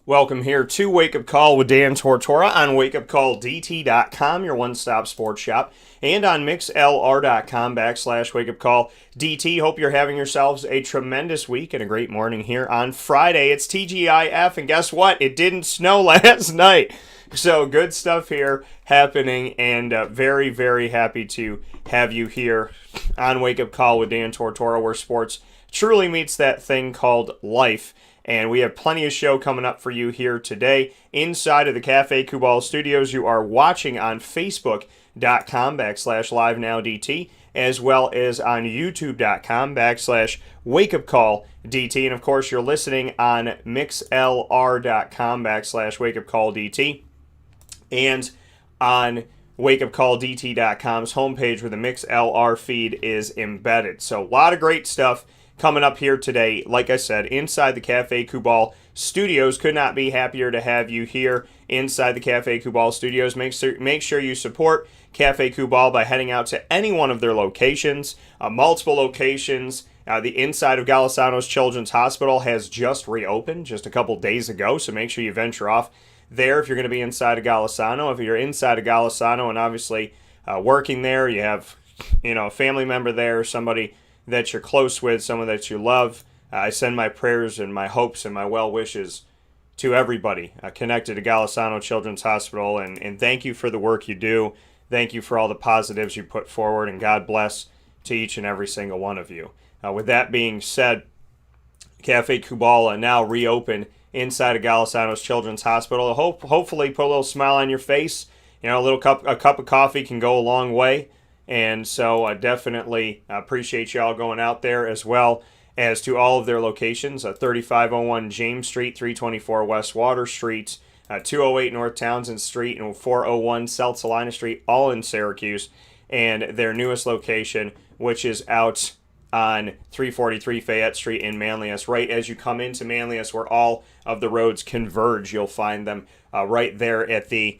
Welcome here to Wake Up Call with Dan Tortora on wakeupcalldt.com, your one-stop sports shop, and on mixlr.com/wakeupcalldt. Hope you're having yourselves a tremendous week and a great morning here on Friday. It's TGIF, and guess what? It didn't snow last night. So good stuff here happening, and very, very happy to have you here on Wake Up Call with Dan Tortora, where sports truly meets that thing called life. And we have plenty of show coming up for you here today inside of the Cafe Kubal studios. You are watching on Facebook.com/LiveNowDT, as well as on YouTube.com/WakeUpCallDT. And of course, you're listening on MixLR.com/WakeUpCallDT and on WakeUpCallDT.com's homepage where the MixLR feed is embedded. So a lot of great stuff coming up here today. Like I said, inside the Cafe Kubal studios. Could not be happier to have you here inside the Cafe Kubal studios. Make sure you support Cafe Kubal by heading out to any one of their locations, multiple locations. The inside of Golisano's Children's Hospital has just reopened just a couple days ago, so make sure you venture off there if you're going to be inside of Golisano. If you're inside of Golisano and obviously working there, you have a family member there, somebody that you're close with, someone that you love, I send my prayers and my hopes and my well wishes to everybody connected to Golisano Children's Hospital, and thank you for the work you do. Thank you for all the positives you put forward, and God bless to each and every single one of you. With that being said, Cafe Kubal now reopened inside of Golisano's Children's Hospital. Hopefully put a little smile on your face. A cup of coffee can go a long way. And so I definitely appreciate y'all going out there, as well as to all of their locations, 3501 James Street, 324 West Water Street, 208 North Townsend Street, and 401 South Salina Street, all in Syracuse. And their newest location, which is out on 343 Fayette Street in Manlius. Right as you come into Manlius, where all of the roads converge, you'll find them right there at the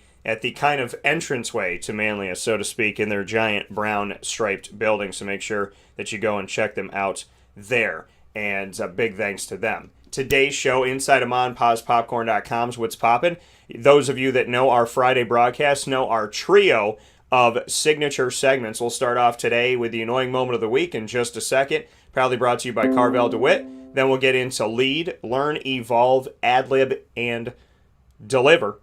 kind of entranceway to Manlius, so to speak, in their giant brown striped building. So make sure that you go and check them out there. And big thanks to them. Today's show, inside of MonPazPopcorn.com's What's Poppin'. Those of you that know our Friday broadcast know our trio of signature segments. We'll start off today with the annoying moment of the week in just a second. Proudly brought to you by Carvel DeWittm. Then we'll get into lead, learn, evolve, ad-lib, and deliver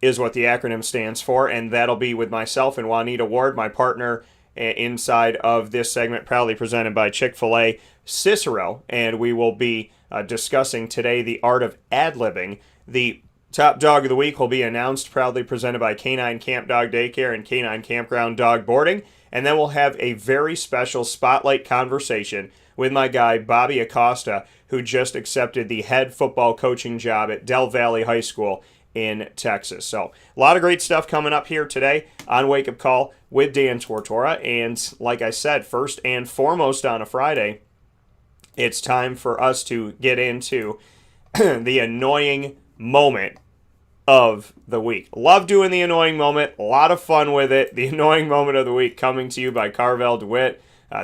is what the acronym stands for, and that'll be with myself and Juanita Ward, my partner inside of this segment, proudly presented by Chick-fil-A Cicero, and we will be discussing today the art of ad-libbing. The top dog of the week will be announced, proudly presented by Canine Camp Dog Daycare and Canine Kampground Dog Boarding, and then we'll have a very special spotlight conversation with my guy Bobby Acosta, who just accepted the head football coaching job at Del Valle High School in Texas. So a lot of great stuff coming up here today on Wake Up Call with Dan Tortora. And like I said, first and foremost on a Friday, it's time for us to get into the annoying moment of the week. Love doing the annoying moment. A lot of fun with it. The annoying moment of the week coming to you by Carvel DeWittm.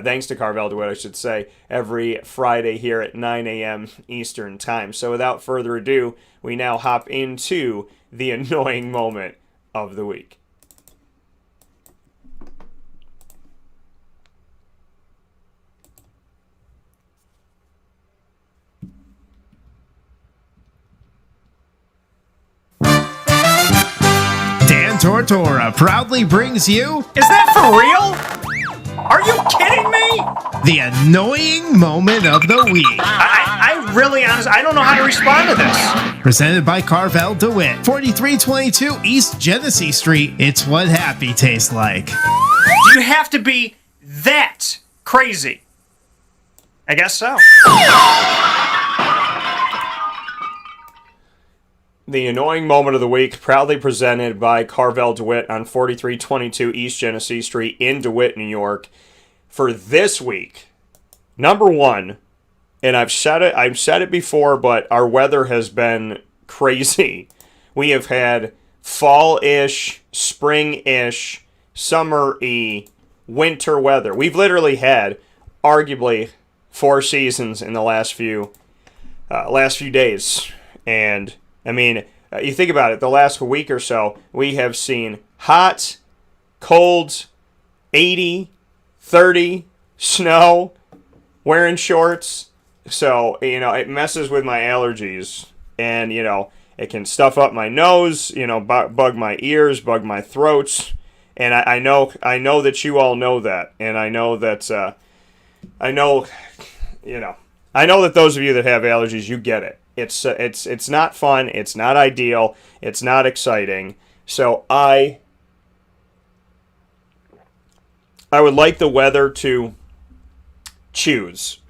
Thanks to Carvel DeWittm, I should say, every Friday here at 9 a.m. Eastern Time. So without further ado, we now hop into the annoying moment of the week. Dan Tortora proudly brings you... Is that for real? Are you kidding me? The annoying moment of the week. I really, honestly, I don't know how to respond to this. Presented by Carvel DeWittm, 4322 East Genesee Street. It's what happy tastes like. You have to be that crazy. I guess so. The annoying moment of the week, proudly presented by Carvel DeWittm on 4322 East Genesee Street in DeWitt, New York. For this week, number one, and I've said it before, but our weather has been crazy. We have had fall-ish, spring-ish, summer-y, winter weather. We've literally had, arguably, 4 seasons in the last few days, and I mean, you think about it, the last week or so, we have seen hot, cold, 80, 30, snow, wearing shorts. So, it messes with my allergies. And, it can stuff up my nose, bug my ears, bug my throats. And I know that you all know that. And I know that, I know that those of you that have allergies, you get it. It's not fun. It's not ideal. It's not exciting. So I would like the weather to choose,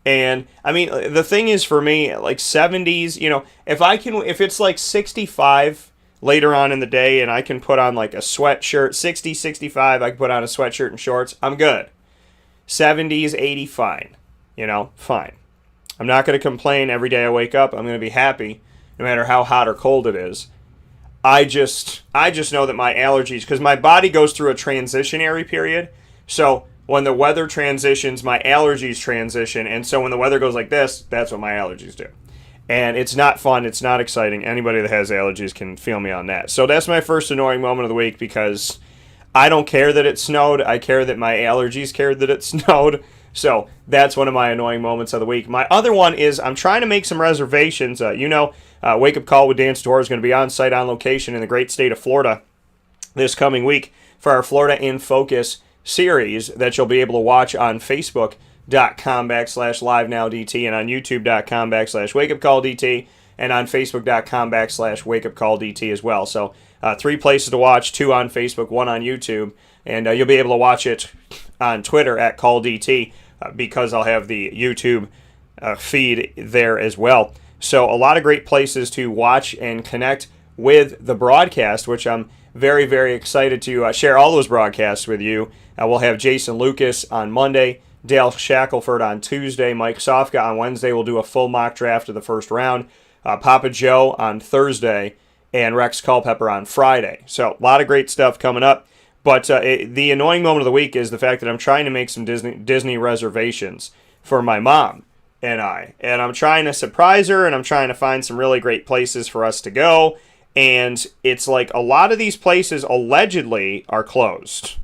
And I mean, the thing is for me, like 70s, if it's like 65 later on in the day and I can put on like a sweatshirt, 60, 65, I can put on a sweatshirt and shorts, I'm good. 70s, 80, fine. Fine. I'm not going to complain every day I wake up. I'm going to be happy no matter how hot or cold it is. I just know that my allergies, because my body goes through a transitionary period. So when the weather transitions, my allergies transition. And so when the weather goes like this, that's what my allergies do. And it's not fun. It's not exciting. Anybody that has allergies can feel me on that. So that's my first annoying moment of the week, because I don't care that it snowed. I care that my allergies cared that it snowed. So that's one of my annoying moments of the week. My other one is I'm trying to make some reservations. Wake Up Call with Dan Tortora is going to be on site, on location in the great state of Florida this coming week for our Florida in Focus series that you'll be able to watch on Facebook.com/LiveNowDT and on YouTube.com/WakeUpCallDT and on Facebook.com/WakeUpCallDT as well. So 3 places to watch, 2 on Facebook, 1 on YouTube, and you'll be able to watch it on Twitter at CallDT because I'll have the YouTube feed there as well. So a lot of great places to watch and connect with the broadcast, which I'm very, very excited to share all those broadcasts with you. We'll have Jason Lucas on Monday, Dale Shackelford on Tuesday, Mike Sofka on Wednesday. We'll do a full mock draft of the first round. Papa Joe on Thursday, and Rex Culpepper on Friday. So a lot of great stuff coming up. But the annoying moment of the week is the fact that I'm trying to make some Disney reservations for my mom and I. And I'm trying to surprise her, and I'm trying to find some really great places for us to go. And it's like a lot of these places allegedly are closed.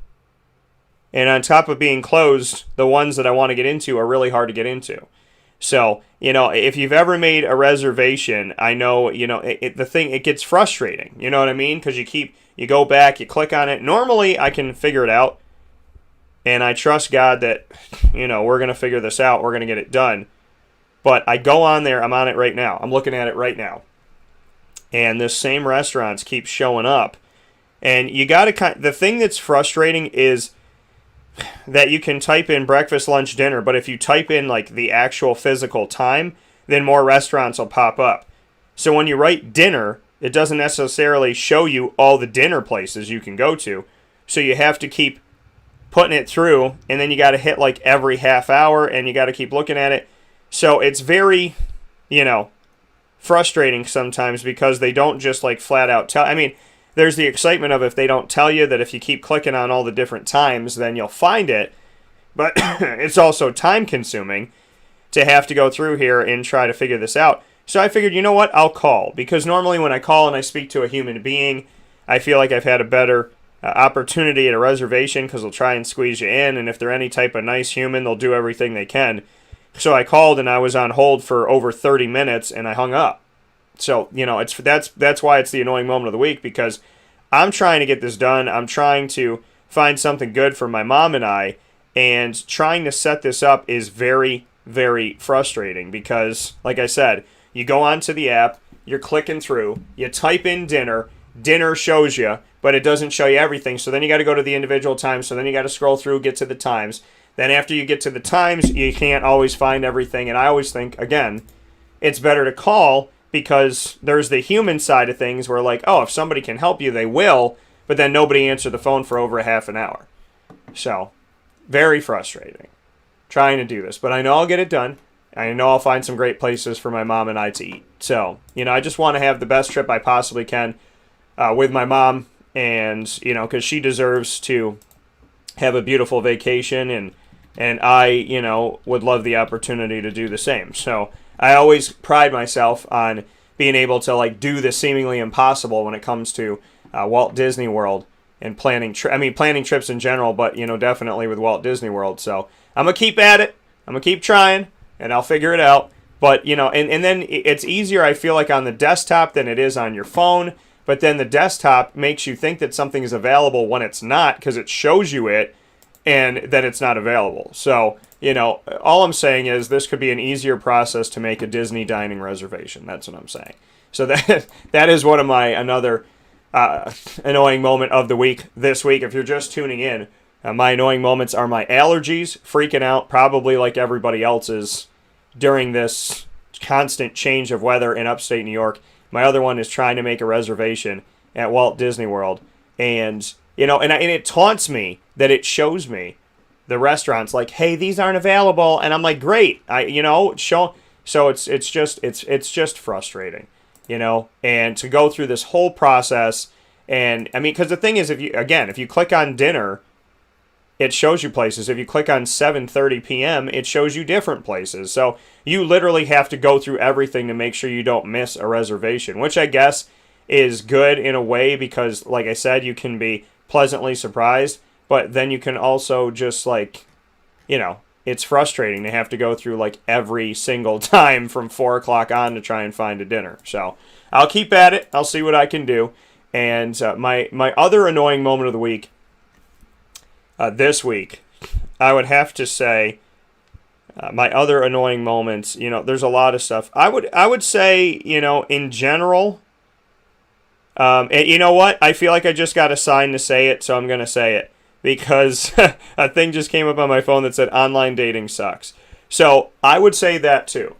And on top of being closed, the ones that I want to get into are really hard to get into. So, if you've ever made a reservation, I know, it gets frustrating. You know what I mean? Because you go back, you click on it. Normally, I can figure it out. And I trust God that, we're going to figure this out. We're going to get it done. But I go on there. I'm on it right now. I'm looking at it right now. And this same restaurants keep showing up. And you got to the thing that's frustrating is that you can type in breakfast, lunch, dinner, but if you type in like the actual physical time, then more restaurants will pop up. So when you write dinner, it doesn't necessarily show you all the dinner places you can go to. So you have to keep putting it through, and then you got to hit like every half hour, and you got to keep looking at it. So it's very, frustrating sometimes because they don't just like flat out tell. I mean, there's the excitement of if they don't tell you that if you keep clicking on all the different times, then you'll find it. But it's also time consuming to have to go through here and try to figure this out. So I figured, you know what, I'll call. Because normally when I call and I speak to a human being, I feel like I've had a better opportunity at a reservation because they'll try and squeeze you in. And if they're any type of nice human, they'll do everything they can. So I called and I was on hold for over 30 minutes and I hung up. So, that's why it's the annoying moment of the week, because I'm trying to get this done. I'm trying to find something good for my mom and I, and trying to set this up is very, very frustrating because, like I said, you go onto the app, you're clicking through, you type in dinner shows you, but it doesn't show you everything. So then you got to go to the individual times. So then you got to scroll through, get to the times. Then after you get to the times, you can't always find everything. And I always think, again, it's better to call, because there's the human side of things where like, oh, if somebody can help you, they will, but then nobody answered the phone for over a half an hour. So, very frustrating trying to do this, but I know I'll get it done. I know I'll find some great places for my mom and I to eat. So, I just want to have the best trip I possibly can with my mom, and, because she deserves to have a beautiful vacation, and I, would love the opportunity to do the same. So, I always pride myself on being able to like do the seemingly impossible when it comes to Walt Disney World and planning trips in general, but definitely with Walt Disney World. So I'm gonna keep at it. I'm gonna keep trying, and I'll figure it out. But and then it's easier, I feel like, on the desktop than it is on your phone. But then the desktop makes you think that something is available when it's not, because it shows you it, and then it's not available. So all I'm saying is this could be an easier process to make a Disney dining reservation. That's what I'm saying. So that is one of my another annoying moment of the week this week. If you're just tuning in, my annoying moments are my allergies, freaking out probably like everybody else is during this constant change of weather in upstate New York. My other one is trying to make a reservation at Walt Disney World, and and it taunts me that it shows me the restaurants like, hey, these aren't available, and I'm like, great, show. So it's just frustrating. And to go through this whole process. And because the thing is, if you click on dinner, it shows you places. If you click on 7:30 p.m., it shows you different places. So you literally have to go through everything to make sure you don't miss a reservation, which I guess is good in a way because, like I said, you can be pleasantly surprised, but then you can also just it's frustrating to have to go through like every single time from 4 o'clock on to try and find a dinner. So I'll keep at it. I'll see what I can do. And my other annoying moment of the week this week, I would have to say my other annoying moments, there's a lot of stuff. I would say, in general, and you know what? I feel like I just got a sign to say it, so I'm going to say it. Because a thing just came up on my phone that said online dating sucks. So I would say that too.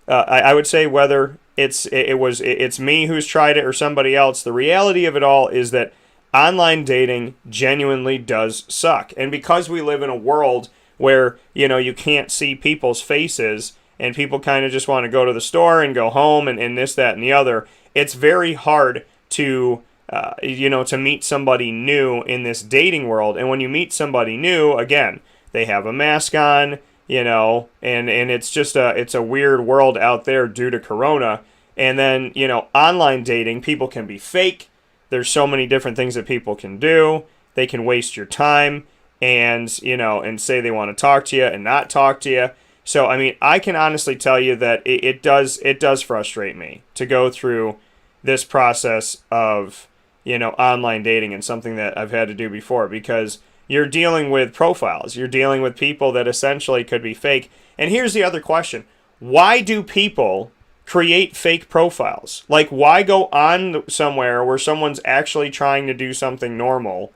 I would say whether it's me who's tried it or somebody else, the reality of it all is that online dating genuinely does suck. And because we live in a world where, you can't see people's faces and people kind of just want to go to the store and go home and this, that, and the other, it's very hard to to meet somebody new in this dating world. And when you meet somebody new, again, they have a mask on, and it's just it's a weird world out there due to Corona. And then, online dating, people can be fake. There's so many different things that people can do. They can waste your time and, and say they want to talk to you and not talk to you. So, I can honestly tell you that it does frustrate me to go through this process of online dating and something that I've had to do before, because you're dealing with profiles. You're dealing with people that essentially could be fake. And here's the other question. Why do people create fake profiles? Like, why go on somewhere where someone's actually trying to do something normal?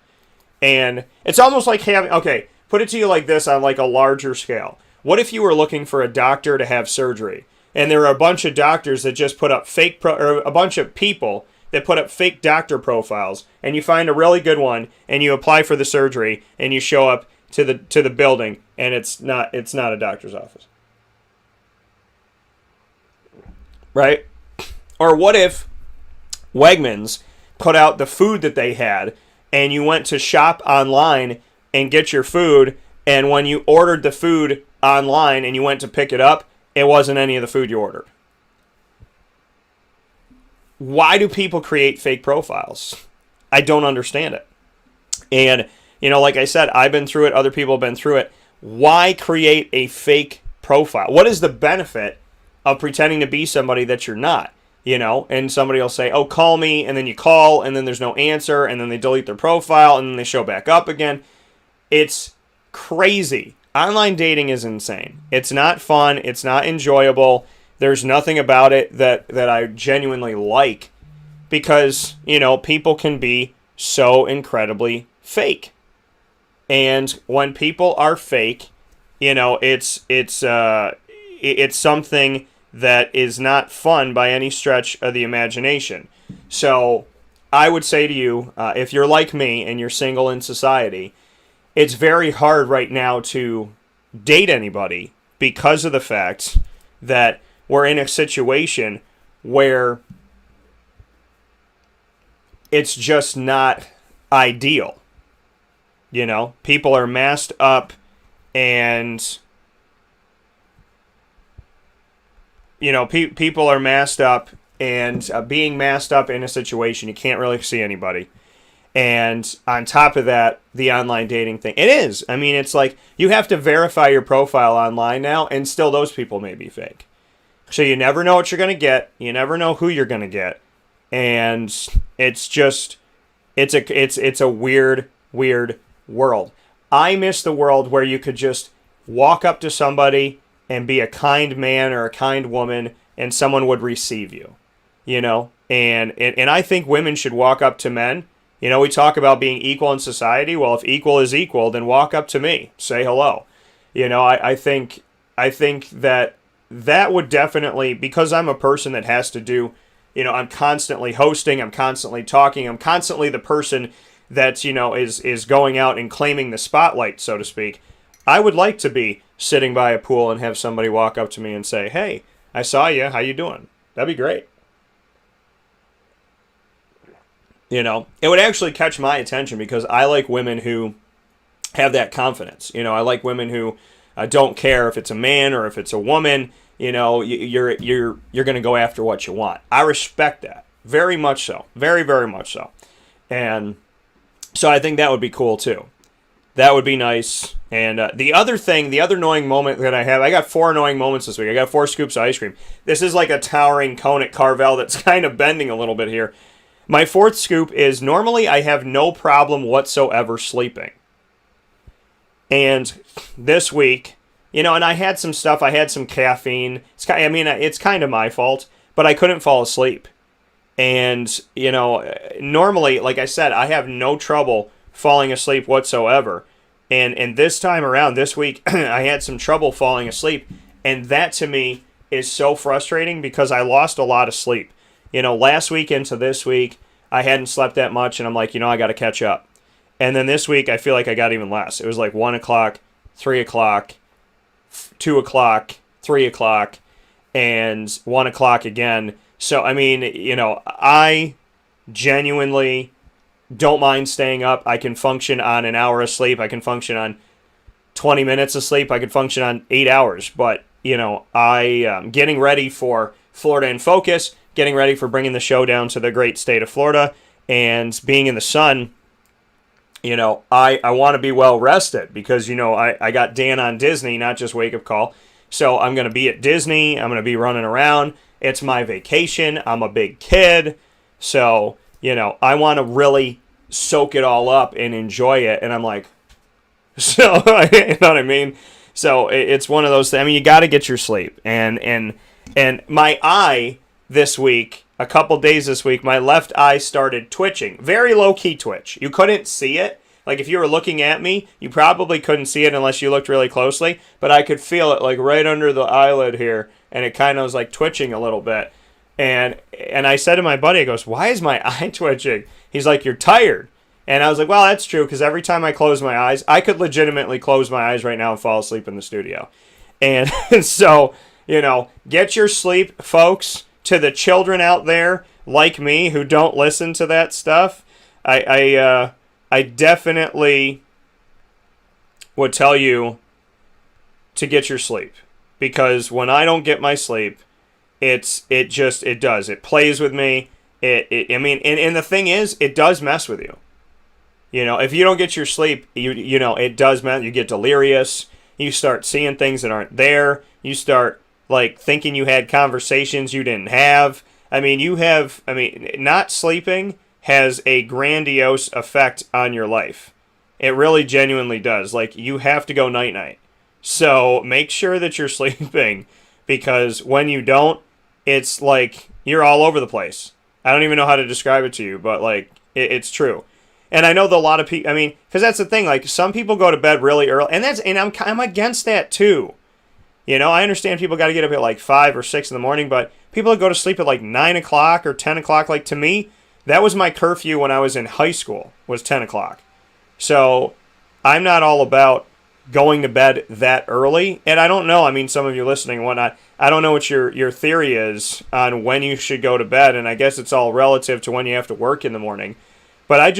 And it's almost like put it to you like this on like a larger scale. What if you were looking for a doctor to have surgery? And there are a bunch of doctors that just put up or a bunch of people that put up fake doctor profiles, and you find a really good one, and you apply for the surgery, and you show up to the building, and it's not a doctor's office, right? Or what if Wegmans put out the food that they had, and you went to shop online and get your food, and when you ordered the food online and you went to pick it up, it wasn't any of the food you ordered? Why do people create fake profiles? I don't understand it. And, like I said, I've been through it. Other people have been through it. Why create a fake profile? What is the benefit of pretending to be somebody that you're not? And somebody will say, oh, call me. And then you call, and then there's no answer. And then they delete their profile, and then they show back up again. It's crazy. Online dating is insane. It's not fun. It's not enjoyable. There's nothing about it that I genuinely like, because, people can be so incredibly fake. And when people are fake, it's something that is not fun by any stretch of the imagination. So I would say to you, if you're like me and you're single in society, it's very hard right now to date anybody because of the fact that we're in a situation where it's just not ideal. People are masked up, and people are masked up, and being masked up in a situation, you can't really see anybody. And on top of that, the online dating thing. It is. I mean, it's like you have to verify your profile online now, and still those people may be fake. So you never know what you're going to get. You never know who you're going to get. And it's just, it's a weird world. I miss the world where you could just walk up to somebody and be a kind man or a kind woman, and someone would receive you, And I think women should walk up to men. We talk about being equal in society. Well, if equal is equal, then walk up to me, say hello. I think that would definitely, because I'm a person that has to do, I'm constantly hosting, I'm constantly talking, I'm constantly the person that, is going out and claiming the spotlight, so to speak. I would like to be sitting by a pool and have somebody walk up to me and say, "Hey, I saw you. How you doing?" That'd be great. It would actually catch my attention because I like women who have that confidence. I like women who don't care if it's a man or if it's a woman. You're going to go after what you want. I respect that very much so, very, very much so. And so I think that would be cool too. That would be nice. And the other annoying moment that I got 4 annoying moments this week. I got 4 scoops of ice cream. This is like a towering cone at Carvel that's kind of bending a little bit here. My 4th scoop is normally I have no problem whatsoever sleeping. And this week, and I had some stuff. I had some caffeine. It's kind of my fault, but I couldn't fall asleep. And, normally, like I said, I have no trouble falling asleep whatsoever. And this time around, this week, I had some trouble falling asleep. And that to me is so frustrating because I lost a lot of sleep. Last week into this week, I hadn't slept that much, and I'm like, I got to catch up. And then this week, I feel like I got even less. It was like 1 o'clock, 3 o'clock, 2 o'clock, 3 o'clock, and 1 o'clock again. So, I genuinely don't mind staying up. I can function on an hour of sleep. I can function on 20 minutes of sleep. I can function on 8 hours. But, I am getting ready for Florida in Focus, getting ready for bringing the show down to the great state of Florida, and being in the sun. I want to be well rested because, I got Dan on Disney, not just Wake Up Call. So I'm going to be at Disney. I'm going to be running around. It's my vacation. I'm a big kid. So, I want to really soak it all up and enjoy it. And I'm like, so, you know what I mean? So it's one of those things. You got to get your sleep. And my eye this week, a couple days this week, my left eye started twitching. Very low-key twitch. You couldn't see it. Like, if you were looking at me, you probably couldn't see it unless you looked really closely. But I could feel it, like, right under the eyelid here. And it kind of was, like, twitching a little bit. And I said to my buddy, I goes, "Why is my eye twitching?" He's like, "You're tired." And I was like, well, that's true, because every time I close my eyes, I could legitimately close my eyes right now and fall asleep in the studio. And so, get your sleep, folks. To the children out there like me who don't listen to that stuff, I definitely would tell you to get your sleep, because when I don't get my sleep, it does. It plays with me. And the thing is, it does mess with you. If you don't get your sleep, it does mess. You get delirious. You start seeing things that aren't there. You start thinking you had conversations you didn't have. Not sleeping has a grandiose effect on your life. It really genuinely does. You have to go night-night. So make sure that you're sleeping, because when you don't, it's like you're all over the place. I don't even know how to describe it to you, but it's true. And I know that a lot of people, because that's the thing, some people go to bed really early, and I'm against that too. I understand people got to get up at 5 or 6 in the morning, but people that go to sleep at 9 o'clock or 10 o'clock, to me, that was my curfew when I was in high school, was 10 o'clock. So I'm not all about going to bed that early. And I don't know, some of you listening and whatnot, I don't know what your theory is on when you should go to bed, and I guess it's all relative to when you have to work in the morning. But I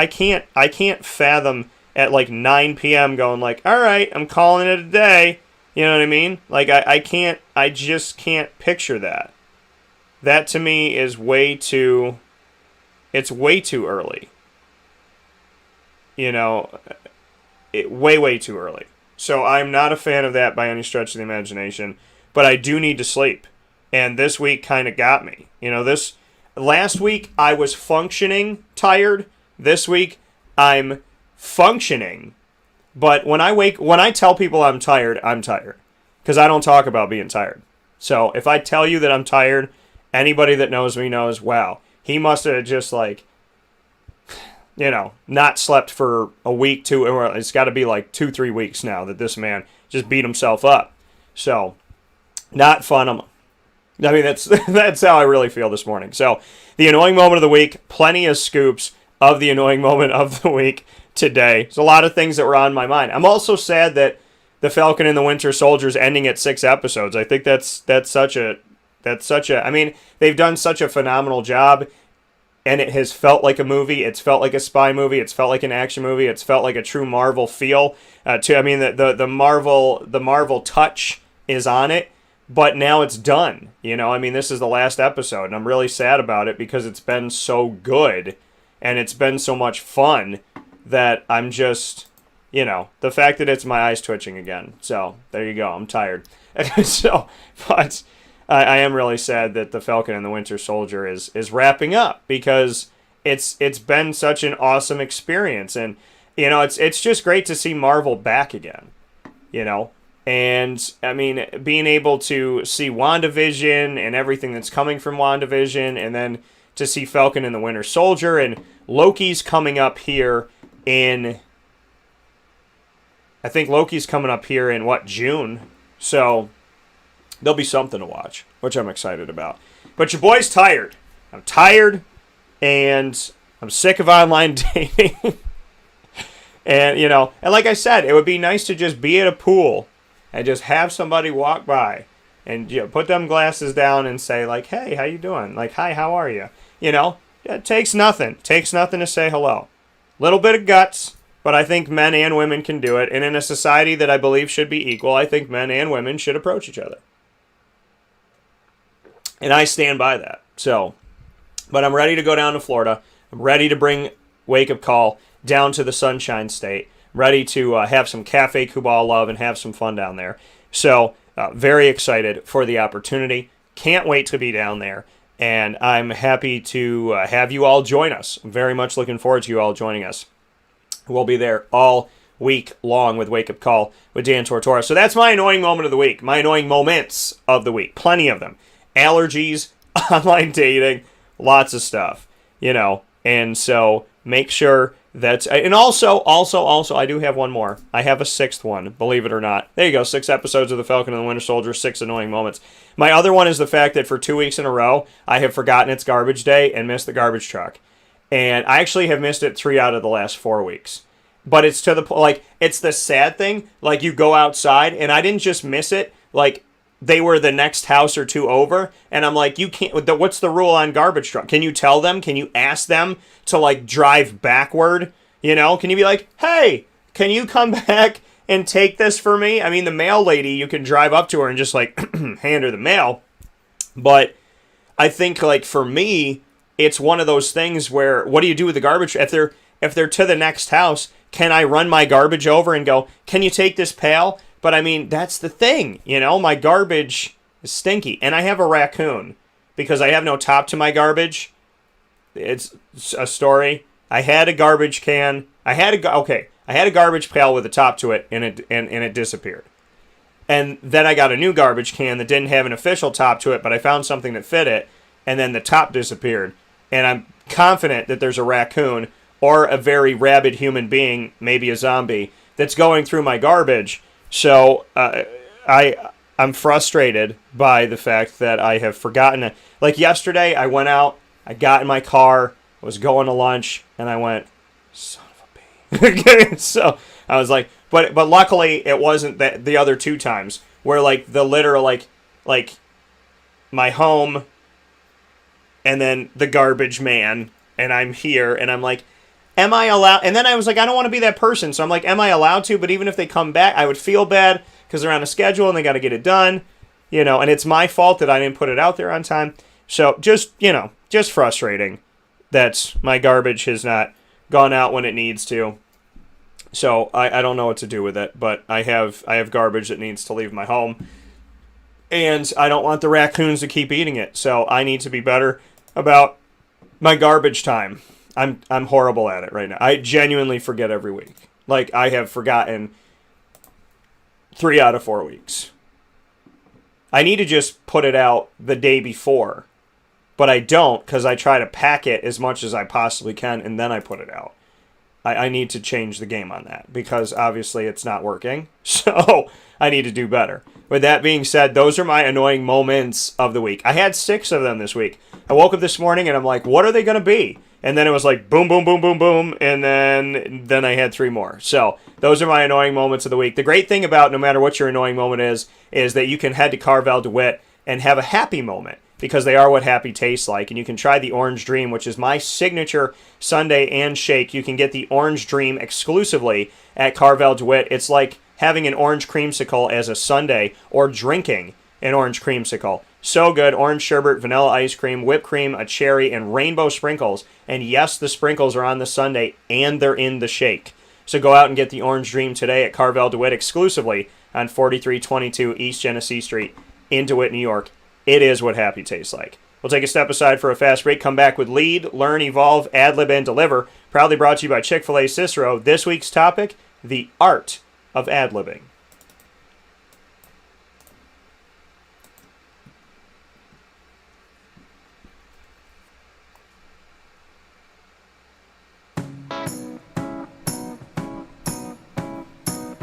can't fathom at 9 p.m. going all right, I'm calling it a day. You know what I mean? Like, I just can't picture that. That to me is it's way too early. You know, way too early. So I'm not a fan of that by any stretch of the imagination, but I do need to sleep. And this week kind of got me. You know, last week I was functioning tired. This week I'm functioning. But when I tell people I'm tired, because I don't talk about being tired. So if I tell you that I'm tired, anybody that knows me knows, wow, he must have just like, you know, not slept for a week, two, or it's got to be like 2-3 weeks now that this man just beat himself up. So, not fun. I mean, that's how I really feel this morning. So, the annoying moment of the week, plenty of scoops of the annoying moment of the week today. There's a lot of things that were on my mind. I'm also sad that The Falcon and the Winter Soldier is ending at 6 episodes. I think that's such a, I mean, they've done such a phenomenal job. And it has felt like a movie. It's felt like a spy movie. It's felt like an action movie. It's felt like a true Marvel feel. The Marvel touch is on it, but now it's done. You know, I mean, this is the last episode, and I'm really sad about it because it's been so good, and it's been so much fun that I'm just, you know, the fact that it's my eyes twitching again. So there you go. I'm tired. But I am really sad that The Falcon and the Winter Soldier is wrapping up because it's been such an awesome experience. And, you know, it's just great to see Marvel back again, you know. And, I mean, being able to see WandaVision and everything that's coming from WandaVision, and then to see Falcon and the Winter Soldier, and Loki's coming up here in, I think Loki's coming up here in, June? So there'll be something to watch, which I'm excited about. But your boy's tired. I'm tired, and I'm sick of online dating. And, you know, and like I said, it would be nice to just be at a pool and just have somebody walk by and, you know, put them glasses down and say, like, hey, how you doing? Like, hi, how are you? You know, it takes nothing. It takes nothing to say hello. Little bit of guts, but I think men and women can do it. And in a society that I believe should be equal, I think men and women should approach each other. And I stand by that. So, but I'm ready to go down to Florida. I'm ready to bring Wake Up Call down to the Sunshine State. I'm ready to have some Cafe Kubal love and have some fun down there. So, very excited for the opportunity. Can't wait to be down there. And I'm happy to have you all join us. I'm very much looking forward to you all joining us. We'll be there all week long with Wake Up Call with Dan Tortora. So that's my annoying moment of the week. My annoying moments of the week. Plenty of them. Allergies, online dating, lots of stuff, you know. And so make sure that's, and also, I do have one more. I have a 6th one, believe it or not. There you go, 6 episodes of The Falcon and the Winter Soldier, 6 annoying moments. My other one is the fact that for 2 weeks in a row, I have forgotten it's garbage day and missed the garbage truck. And I actually have missed it 3 out of the last 4 weeks. But it's to the, like, it's the sad thing, like, you go outside, and I didn't just miss it, like, they were the next house or 2 over, and I'm like, you can't, what's the rule on garbage truck? Can you tell them? Can you ask them to, like, drive backward? You know, can you be like, hey, can you come back and take this for me? I mean, the mail lady, you can drive up to her and just, like, hand her the mail. But I think, like, for me, it's one of those things where, what do you do with the garbage? If they're to the next house, can I run my garbage over and go, can you take this pail? But, I mean, that's the thing, you know, my garbage is stinky. And I have a raccoon because I have no top to my garbage. It's a story. I had a garbage can. I had a garbage pail with a top to it, and it disappeared. And then I got a new garbage can that didn't have an official top to it, but I found something that fit it, and then the top disappeared. And I'm confident that there's a raccoon or a very rabid human being, maybe a zombie, that's going through my garbage. So I'm frustrated by the fact that I have forgotten it. Like yesterday, I went out, I got in my car, was going to lunch, and I went, son of a b. So I was like, but luckily it wasn't that the other 2 times where like the litter, like my home, and then the garbage man, and I'm here, and I'm like, am I allowed? And then I was like, I don't want to be that person. So I'm like, am I allowed to? But even if they come back, I would feel bad because they're on a schedule and they got to get it done, and it's my fault that I didn't put it out there on time. So just frustrating that my garbage has not gone out when it needs to. So I don't know what to do with it, but I have garbage that needs to leave my home, and I don't want the raccoons to keep eating it. So I need to be better about my garbage time. I'm horrible at it right now. I genuinely forget every week. Like, I have forgotten 3 out of 4 weeks. I need to just put it out the day before, but I don't, because I try to pack it as much as I possibly can, and then I put it out. I need to change the game on that, because obviously it's not working, so I need to do better. With that being said, those are my annoying moments of the week. I had 6 of them this week. I woke up this morning and I'm like, what are they going to be? And then it was like boom, boom, boom, boom, boom, and then I had 3 more. So those are my annoying moments of the week. The great thing about no matter what your annoying moment is that you can head to Carvel DeWittm and have a happy moment, because they are what happy tastes like. And you can try the Orange Dream, which is my signature sundae and shake. You can get the Orange Dream exclusively at Carvel DeWittm. It's like having an orange creamsicle as a sundae, or drinking an orange creamsicle. So good. Orange sherbet, vanilla ice cream, whipped cream, a cherry, and rainbow sprinkles. And yes, the sprinkles are on the sundae and they're in the shake. So go out and get the Orange Dream today at Carvel DeWittm exclusively on 4322 East Genesee Street in DeWitt, New York. It is what happy tastes like. We'll take a step aside for a fast break, come back with Lead, Learn, Evolve, Ad-lib, and Deliver. Proudly brought to you by Chick-fil-A Cicero. This week's topic, the art of ad-libbing.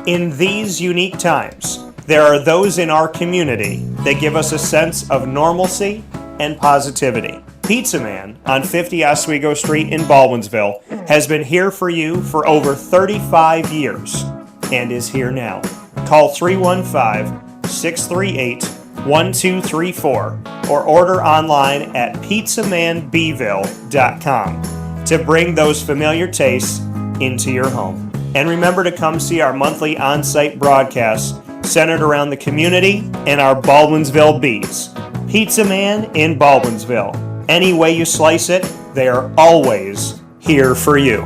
In these unique times, there are those in our community that give us a sense of normalcy and positivity. Pizza Man on 50 Oswego Street in Baldwinsville has been here for you for over 35 years and is here now. Call 315-638-1234 or order online at pizzamanbville.com to bring those familiar tastes into your home. And remember to come see our monthly on-site broadcasts centered around the community and our Baldwinsville beats. Pizza Man in Baldwinsville. Any way you slice it, they are always here for you.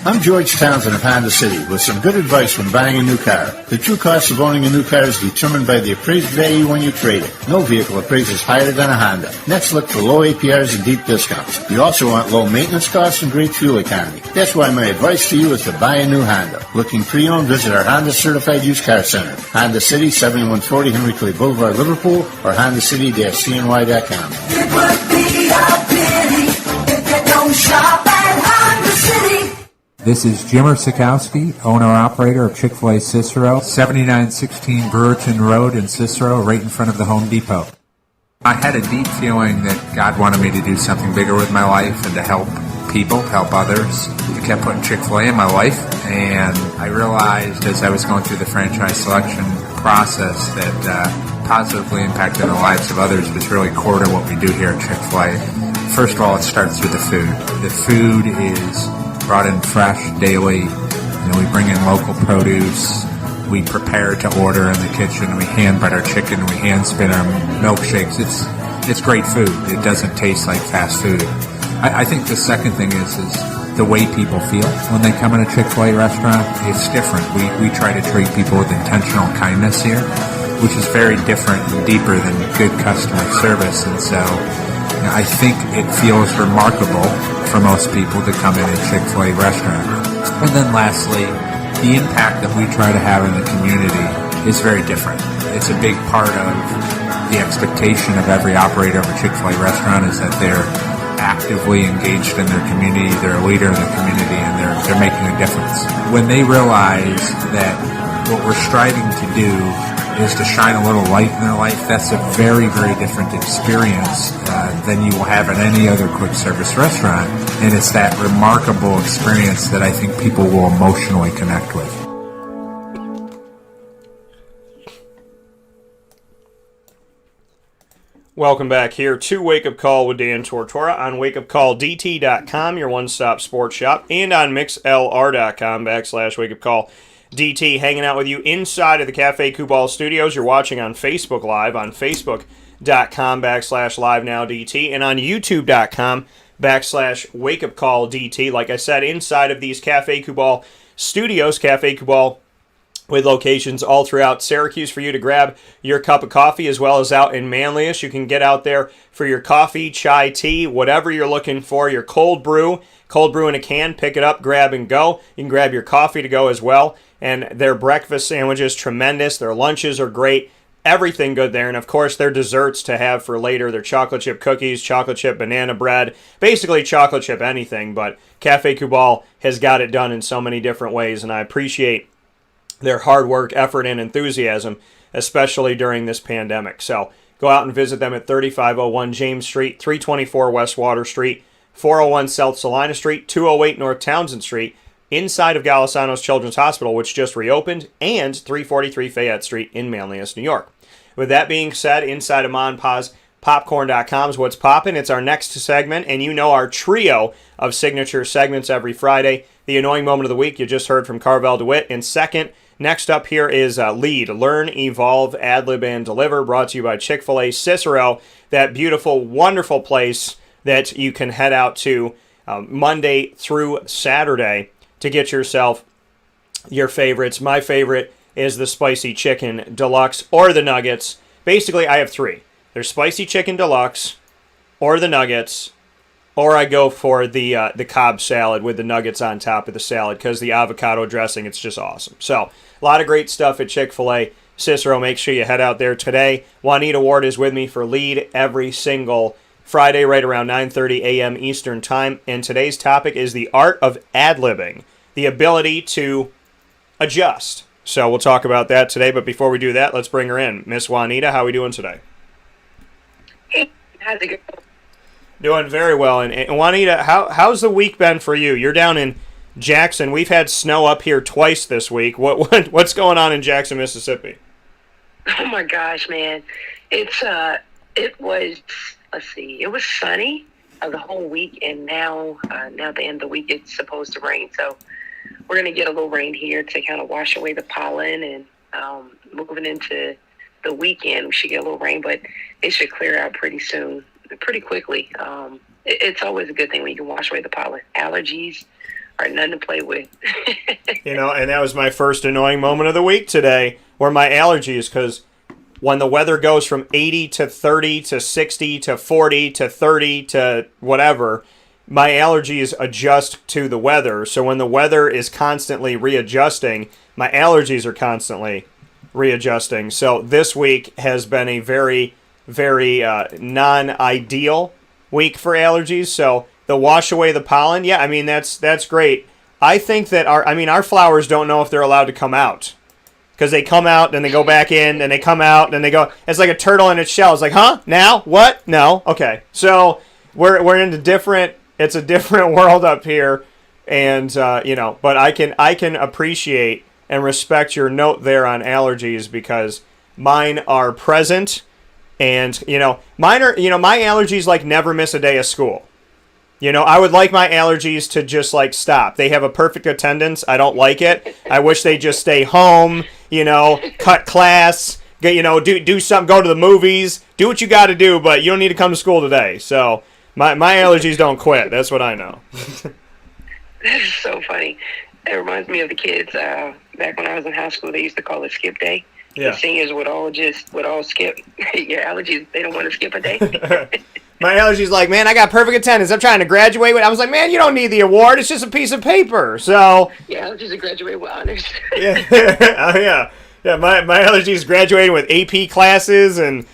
I'm George Townsend of Honda City with some good advice when buying a new car. The true cost of owning a new car is determined by the appraised value when you trade it. No vehicle appraises higher than a Honda. Next, look for low APRs and deep discounts. You also want low maintenance costs and great fuel economy. That's why my advice to you is to buy a new Honda. Looking pre-owned, visit our Honda Certified Used Car Center. Honda City, 7140 Henry Clay Boulevard, Liverpool, or HondaCity-CNY.com. It would be a pity if you don't shop at Honda City. This is Jimmer Sikowski, owner-operator of Chick-fil-A Cicero, 7916 Brewerton Rd in Cicero, right in front of the Home Depot. I had a deep feeling that God wanted me to do something bigger with my life and to help people, help others. He kept putting Chick-fil-A in my life, and I realized as I was going through the franchise selection process that positively impacting the lives of others was really core to what we do here at Chick-fil-A. First of all, it starts with the food. The food is brought in fresh daily. We bring in local produce. We prepare to order in the kitchen. We hand bread our chicken. We hand spin our milkshakes. It's great food. It doesn't taste like fast food. I think the second thing is the way people feel when they come in a Chick-fil-A restaurant. It's different. We try to treat people with intentional kindness here, which is very different and deeper than good customer service. And so I think it feels remarkable for most people to come in a Chick-fil-A restaurant. And then lastly, the impact that we try to have in the community is very different. It's a big part of the expectation of every operator of a Chick-fil-A restaurant is that they're actively engaged in their community, they're a leader in the community, and they're making a difference. When they realize that what we're striving to do is to shine a little light in their life, that's a very, very different experience than you will have at any other quick service restaurant. And it's that remarkable experience that I think people will emotionally connect with. Welcome back here to Wake Up Call with Dan Tortora on wakeupcalldt.com, your one-stop sports shop, and on mixlr.com/wakeupcalldt, hanging out with you inside of the Cafe Kubal studios. You're watching on Facebook Live on facebook.com/live-now-dt, and on youtube.com/wakeupcalldt. Like I said, inside of these Cafe Kubal studios, Cafe Kubal with locations all throughout Syracuse for you to grab your cup of coffee, as well as out in Manlius. You can get out there for your coffee, chai, tea, whatever you're looking for, your cold brew in a can, pick it up, grab and go. You can grab your coffee to go as well, and their breakfast sandwiches, tremendous. Their lunches are great. Everything good there, and of course their desserts to have for later. Their chocolate chip cookies, chocolate chip banana bread, basically chocolate chip anything, but Cafe Kubal has got it done in so many different ways, and I appreciate their hard work, effort, and enthusiasm, especially during this pandemic. So go out and visit them at 3501 James Street, 324 West Water Street, 401 South Salina Street, 208 North Townsend Street, inside of Golisano's Children's Hospital, which just reopened, and 343 Fayette Street in Manlius, New York. With that being said, inside of Ma and Pa's Popcorn.com is what's poppin'. It's our next segment, and you know our trio of signature segments every Friday. The annoying moment of the week you just heard from Carvel DeWittm. And second, next up here is Lead, Learn, Evolve, Ad-lib, and Deliver, brought to you by Chick-fil-A Cicero, that beautiful, wonderful place that you can head out to Monday through Saturday to get yourself your favorites. My favorite is the Spicy Chicken Deluxe or the Nuggets. Basically, I have three. There's Spicy Chicken Deluxe or the Nuggets, or I go for the Cobb salad with the nuggets on top of the salad because the avocado dressing, it's just awesome. So, a lot of great stuff at Chick-fil-A Cicero. Make sure you head out there today. Juanita Ward is with me for Lead every single Friday right around 9:30 a.m. Eastern Time. And today's topic is the art of ad-libbing, the ability to adjust. So we'll talk about that today. But before we do that, let's bring her in. Miss Juanita, how are we doing today? Hey, how's it going? Doing very well. And Juanita, how's the week been for you? You're down in Jackson. We've had snow up here twice this week. What's going on in Jackson, Mississippi? Oh my gosh, man! It was sunny the whole week, and now at the end of the week it's supposed to rain. So we're gonna get a little rain here to kind of wash away the pollen, and moving into the weekend we should get a little rain, but it should clear out pretty soon, pretty quickly. It's always a good thing when you can wash away the pollen. Allergies are nothing to play with. And that was my first annoying moment of the week today, where my allergies, because when the weather goes from 80 to 30 to 60 to 40 to 30 to whatever, my allergies adjust to the weather. So when the weather is constantly readjusting, my allergies are constantly readjusting. So this week has been a very, very non-ideal week for allergies. So the wash away the pollen, yeah, I mean, that's great. I think that our flowers don't know if they're allowed to come out, because they come out, then they go back in, then they come out, then they go. It's like a turtle in its shell. It's like, huh? Now? What? No? Okay. So we're in it's a different world up here, and but I can appreciate and respect your note there on allergies, because mine are present, and mine are my allergies like never miss a day of school. I would like my allergies to just like stop. They have a perfect attendance. I don't like it. I wish they just stay home, cut class, do something, go to the movies, do what you got to do, but you don't need to come to school today. So my allergies don't quit. That's what I know. That's so funny. It reminds me of the kids back when I was in high school. They used to call it skip day. Yeah. The seniors would all skip. Your allergies, they don't want to skip a day. My allergies like, man, I got perfect attendance. I'm trying to graduate with. I was like, man, you don't need the award. It's just a piece of paper. So yeah, allergies are graduate with honors. Yeah, oh, yeah. My allergies graduating with AP classes and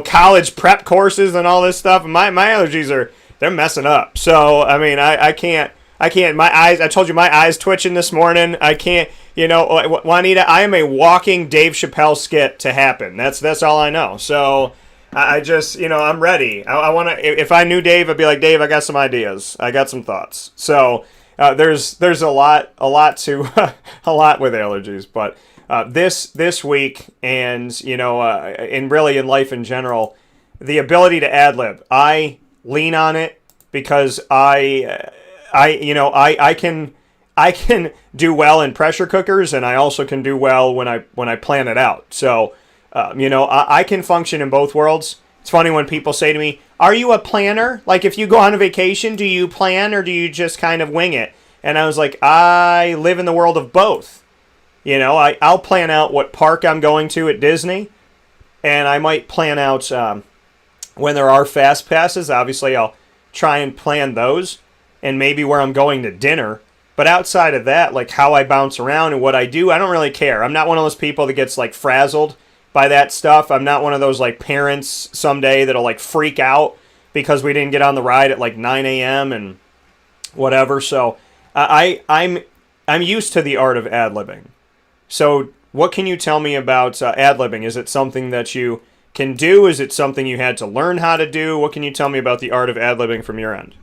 college prep courses and all this stuff. And my allergies they're messing up. So I mean, I can't. My eyes. I told you my eyes twitching this morning. I can't. Juanita, I am a walking Dave Chappelle skit to happen. That's all I know. So I just, I'm ready. I want to. If I knew Dave, I'd be like, Dave, I got some ideas. I got some thoughts. So there's a lot to a lot with allergies, but this week, and and really in life in general, the ability to ad lib. I lean on it because I can do well in pressure cookers, and I also can do well when I plan it out. So, I can function in both worlds. It's funny when people say to me, "Are you a planner? Like, if you go on a vacation, do you plan or do you just kind of wing it?" And I was like, I live in the world of both. I'll plan out what park I'm going to at Disney, and I might plan out when there are fast passes. Obviously, I'll try and plan those, and maybe where I'm going to dinner. But outside of that, like how I bounce around and what I do, I don't really care. I'm not one of those people that gets like frazzled by that stuff. I'm not one of those like parents someday that'll like freak out because we didn't get on the ride at like 9 a.m. and whatever. So I'm used to the art of ad-libbing. So what can you tell me about ad-libbing? Is it something that you can do? Is it something you had to learn how to do? What can you tell me about the art of ad-libbing from your end?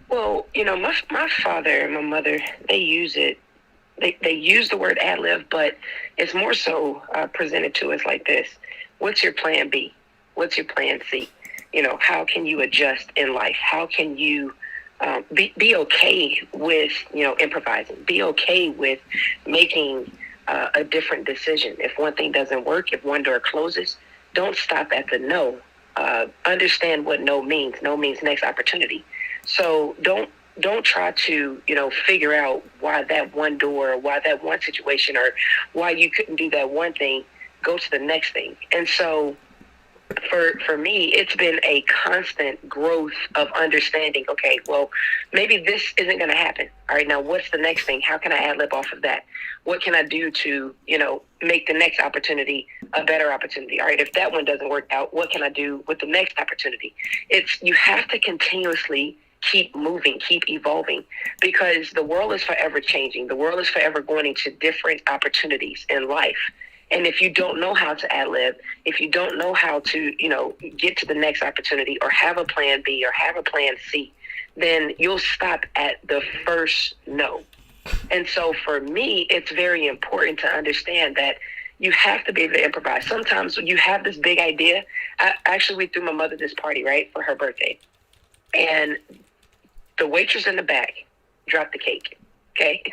Well, my father and my mother, they use it. They use the word ad-lib, but it's more so presented to us like this. What's your plan B? What's your plan C? How can you adjust in life? How can you be okay with, improvising? Be okay with making a different decision. If one thing doesn't work, if one door closes, don't stop at the no. Understand what no means. No means next opportunity. So don't try to, figure out why that one door, or why that one situation, or why you couldn't do that one thing. Go to the next thing. And so for me, it's been a constant growth of understanding, okay, well, maybe this isn't going to happen. All right, now what's the next thing? How can I ad lib off of that? What can I do to, make the next opportunity a better opportunity? All right, if that one doesn't work out, what can I do with the next opportunity? You have to continuously keep moving, keep evolving, because the world is forever changing. The world is forever going into different opportunities in life. And if you don't know how to ad-lib, if you don't know how to, get to the next opportunity or have a plan B or have a plan C, then you'll stop at the first no. And so for me, it's very important to understand that you have to be able to improvise. Sometimes when you have this big idea, we threw my mother this party, right, for her birthday. And the waitress in the back dropped the cake. Okay.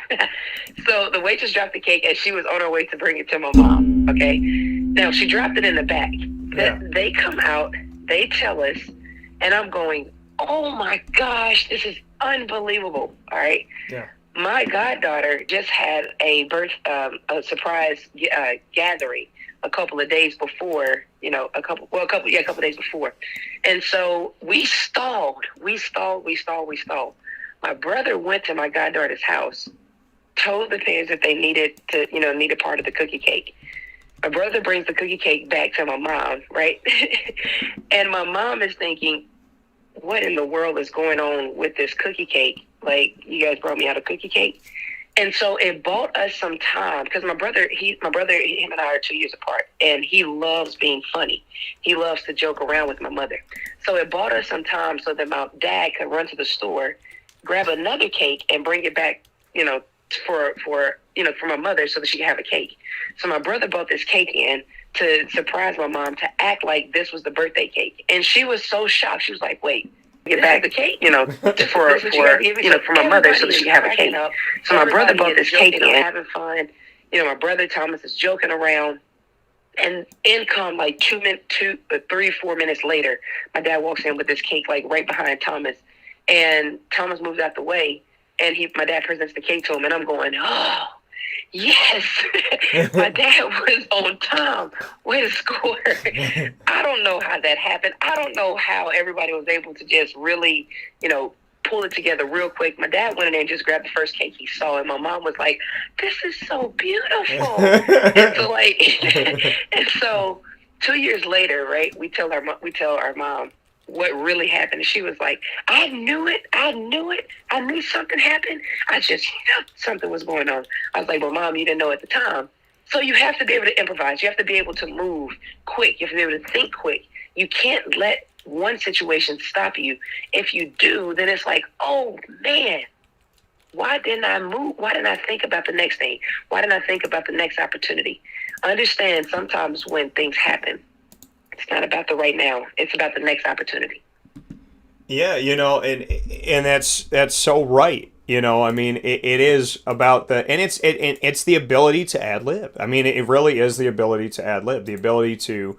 So the waitress dropped the cake and she was on her way to bring it to my mom. Okay. Now she dropped it in the back. Yeah. They come out, they tell us, and I'm going, oh my gosh, this is unbelievable. All right. Yeah. My goddaughter just had a surprise gathering a couple of days before, a couple of days before. And so we stalled. My brother went to my goddaughter's house, told the parents that they needed part of the cookie cake. My brother brings the cookie cake back to my mom, right? And my mom is thinking, what in the world is going on with this cookie cake? Like, you guys brought me out a cookie cake? And so it bought us some time, because my brother, him and I are 2 years apart, and he loves being funny. He loves to joke around with my mother. So it bought us some time so that my dad could run to the store, grab another cake, and bring it back, for my mother so that she could have a cake. So my brother brought this cake in to surprise my mom, to act like this was the birthday cake. And she was so shocked. She was like, wait, get back the cake, for my mother so that she could have a cake. So my brother brought this cake in, having fun. My brother Thomas is joking around. And in come like 4 minutes later, my dad walks in with this cake like right behind Thomas. And Thomas moves out the way, and my dad presents the cake to him, and I'm going, oh, yes, my dad was on time. Way to score. I don't know how that happened. I don't know how everybody was able to just really, pull it together real quick. My dad went in there and just grabbed the first cake he saw, and my mom was like, this is so beautiful. and so 2 years later, right, we tell our mom what really happened. And she was like, I knew it. I knew something happened. I just knew something was going on. I was like, well, Mom, you didn't know at the time. So you have to be able to improvise. You have to be able to move quick. You have to be able to think quick. You can't let one situation stop you. If you do, then it's like, oh, man, why didn't I move? Why didn't I think about the next thing? Why didn't I think about the next opportunity? Understand, sometimes when things happen, It's not about the right now. It's about the next opportunity. Yeah, and that's so right. I mean, it is about it's the ability to ad lib. I mean, it really is the ability to ad lib, the ability to,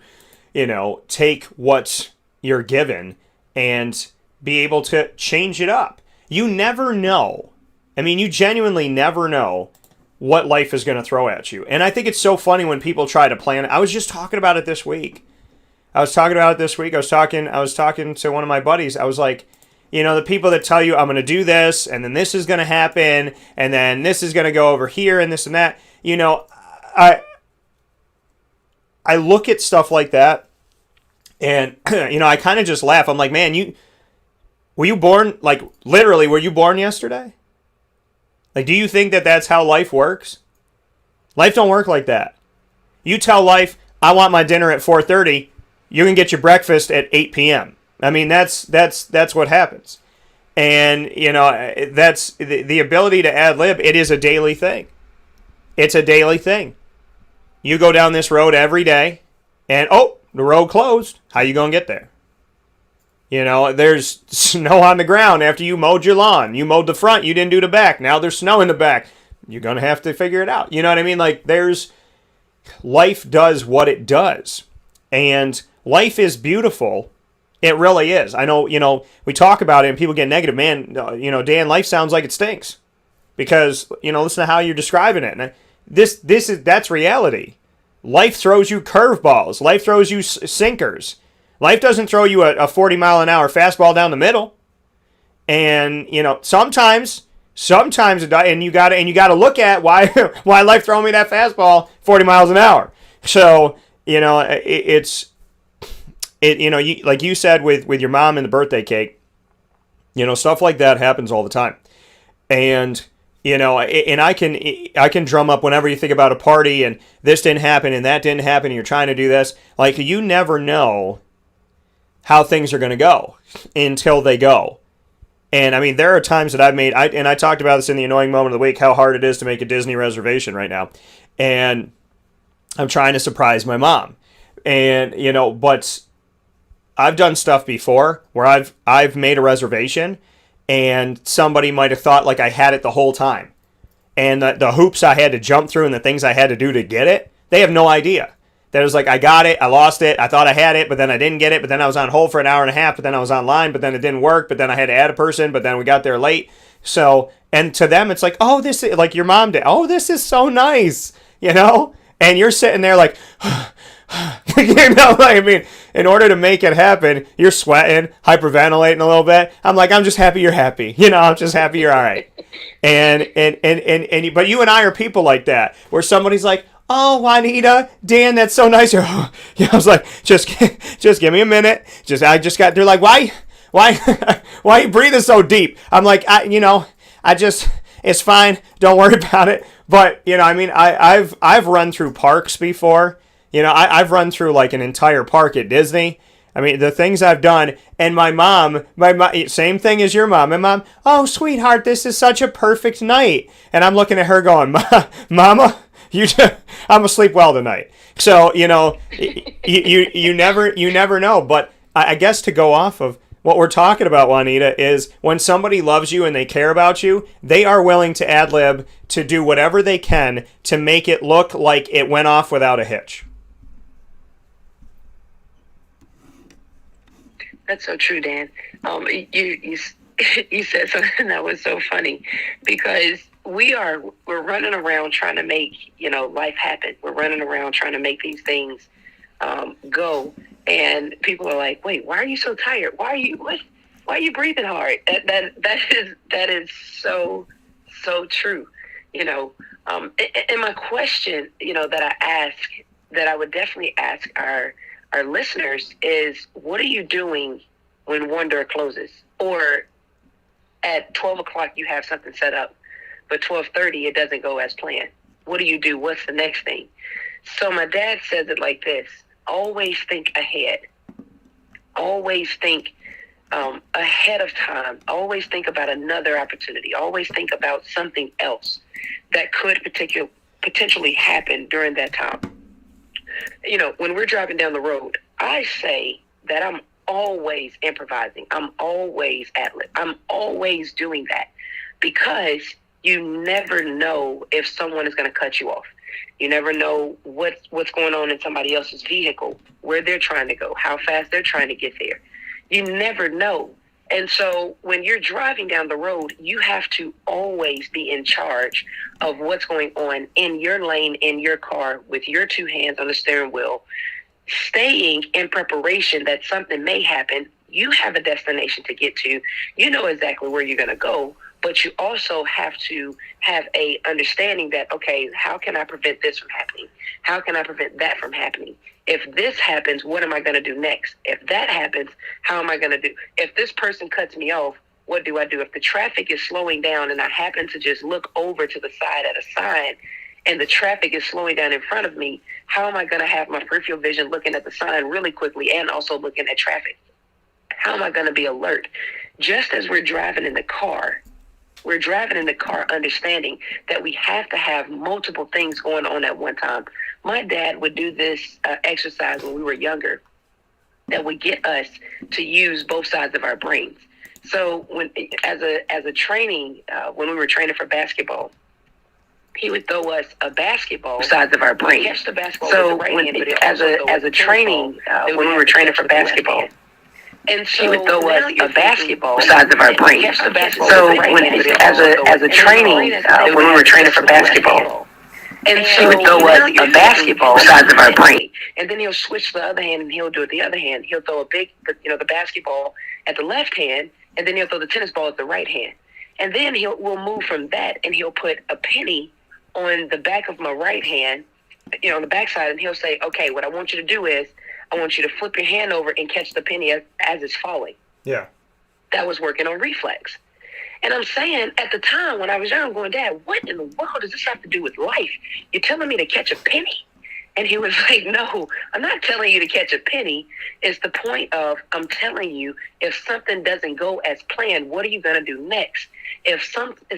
take what you're given and be able to change it up. You never know. I mean, you genuinely never know what life is going to throw at you. And I think it's so funny when people try to plan it. I was just talking about it this week. I was talking to one of my buddies. I was like, the people that tell you I'm going to do this, and then this is going to happen, and then this is going to go over here, and this and that. I look at stuff like that, and I kind of just laugh. I'm like, man, were you born, like, literally, were you born yesterday? Like, do you think that that's how life works? Life don't work like that. You tell life, I want my dinner at 4:30. You can get your breakfast at 8 p.m. I mean, that's what happens. And, that's the ability to ad lib. It is a daily thing. It's a daily thing. You go down this road every day, and, the road closed. How you going to get there? There's snow on the ground after you mowed your lawn. You mowed the front. You didn't do the back. Now there's snow in the back. You're going to have to figure it out. You know what I mean? Like, life does what it does. And life is beautiful. It really is. I know, we talk about it and people get negative. Man, Dan, life sounds like it stinks. Because, listen to how you're describing it. And that's reality. Life throws you curveballs. Life throws you sinkers. Life doesn't throw you a 40-mile-an-hour fastball down the middle. And, sometimes it does, and you got to look at why life throwing me that fastball 40 miles an hour. So, like you said with your mom and the birthday cake, stuff like that happens all the time. And, and I can drum up whenever you think about a party and this didn't happen and that didn't happen and you're trying to do this. Like, you never know how things are going to go until they go. And I mean, there are times that I've made, I talked about this in the annoying moment of the week, how hard it is to make a Disney reservation right now. And I'm trying to surprise my mom. And, but I've done stuff before where I've made a reservation and somebody might have thought like I had it the whole time. And the hoops I had to jump through and the things I had to do to get it, they have no idea. That was like, I got it, I lost it, I thought I had it, but then I didn't get it, but then I was on hold for an hour and a half, but then I was online, but then it didn't work, but then I had to add a person, but then we got there late. So, and to them, it's like, oh, this is, like your mom did, oh, this is so nice, And you're sitting there like, I mean, in order to make it happen, you're sweating, hyperventilating a little bit. I'm like, I'm just happy you're happy. I'm just happy you're all right. But you and I are people like that, where somebody's like, oh, Juanita, Dan, that's so nice. I was like, just give me a minute. They're like, why are you breathing so deep? I'm like, it's fine. Don't worry about it. But, I've run through parks before. I've run through like an entire park at Disney. I mean, the things I've done. And my mom, same thing as your mom. My mom, oh, sweetheart, this is such a perfect night. And I'm looking at her going, Mama, I'm gonna sleep well tonight. So, you never know. But I guess to go off of what we're talking about, Juanita, is when somebody loves you and they care about you, they are willing to ad lib, to do whatever they can to make it look like it went off without a hitch. That's so true, Dan. You said something that was so funny, because we're running around trying to make life happen. We're running around trying to make these things go, and people are like, "Wait, why are you so tired? Why are you breathing hard?" That is so true. And my question, that I would definitely ask our listeners is, what are you doing when one door closes, or at 12 o'clock you have something set up, but 12:30 it doesn't go as planned? What do you do? What's the next thing? So my dad says it like this: always think ahead. Always think ahead of time. Always think about another opportunity. Always think about something else that could potentially happen during that time. When we're driving down the road, I say that I'm always improvising. I'm always ad-lib. I'm always doing that because you never know if someone is going to cut you off. You never know what's going on in somebody else's vehicle, where they're trying to go, how fast they're trying to get there. You never know. And so when you're driving down the road, you have to always be in charge of what's going on in your lane, in your car, with your two hands on the steering wheel, staying in preparation that something may happen. You have a destination to get to. You know exactly where you're going to go, but you also have to have a understanding that, okay, how can I prevent this from happening? How can I prevent that from happening? If this happens, what am I going to do next? If that happens, how am I going to do? If this person cuts me off, what do I do? If the traffic is slowing down and I happen to just look over to the side at a sign and the traffic is slowing down in front of me, how am I going to have my peripheral vision looking at the sign really quickly and also looking at traffic? How am I going to be alert? Just as we're driving in the car understanding that we have to have multiple things going on at one time. My dad would do this exercise when we were younger that would get us to use both sides of our brains. So when as a training, when we were training for basketball, he would throw us a basketball sides of our brain. Catch the basketball with the right hand, but as a training, when we were training for basketball. And so he would throw us a basketball sides of our brain. So when as a training, when we were training for basketball, and so he would throw us a basketball sides of our brain. And then he'll switch the other hand and he'll do it the other hand. He'll throw the basketball at the left hand, and then he'll throw the tennis ball at the right hand. And then we'll move from that, and he'll put a penny on the back of my right hand, on the backside, and he'll say, okay, what I want you to do is I want you to flip your hand over and catch the penny as it's falling. Yeah. That was working on reflex. And I'm saying at the time when I was young, I'm going, Dad, what in the world does this have to do with life? You're telling me to catch a penny? And he was like, no, I'm not telling you to catch a penny. It's the point of, I'm telling you, if something doesn't go as planned, what are you going to do next? If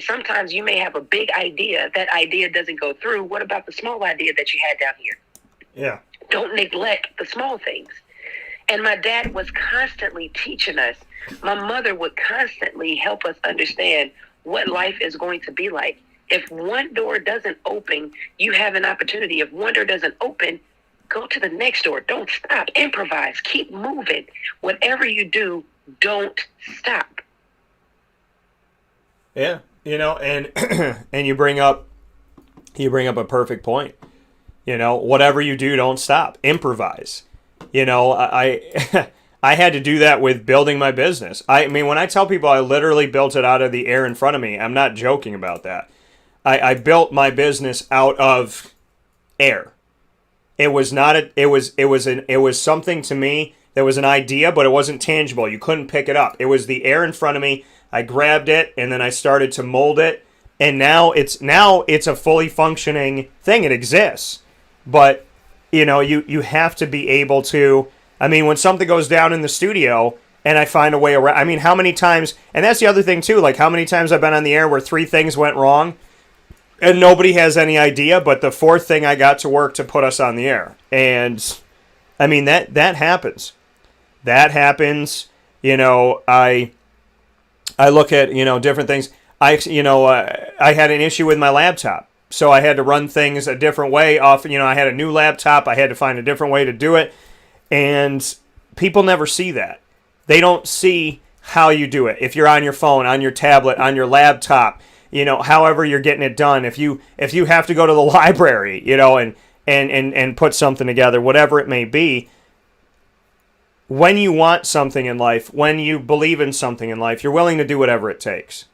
sometimes you may have a big idea, that idea doesn't go through. What about the small idea that you had down here? Yeah. Don't neglect the small things. And my dad was constantly teaching us. My mother would constantly help us understand what life is going to be like. If one door doesn't open, you have an opportunity. If one door doesn't open, go to the next door. Don't stop. Improvise. Keep moving. Whatever you do, don't stop. Yeah, and and you bring up a perfect point. Whatever you do, don't stop. Improvise. I I had to do that with building my business. I mean, when I tell people I literally built it out of the air in front of me, I'm not joking about that. I built my business out of air. It was not it was something to me that was an idea, but it wasn't tangible. You couldn't pick it up. It was the air in front of me. I grabbed it and then I started to mold it, and now it's a fully functioning thing. It exists. But you have to be able to, I mean, when something goes down in the studio and I find a way around, I mean, how many times, and that's the other thing too, like how many times I've been on the air where 3 things went wrong and nobody has any idea, but the 4th thing I got to work to put us on the air. And I mean, that happens. That happens. I look at, different things. I had an issue with my laptop. So I had to run things a different way off. I had a new laptop. I had to find a different way to do it. And people never see that. They don't see how you do it. If you're on your phone, on your tablet, on your laptop, however you're getting it done. If you have to go to the library, and put something together, whatever it may be. When you want something in life, when you believe in something in life, you're willing to do whatever it takes.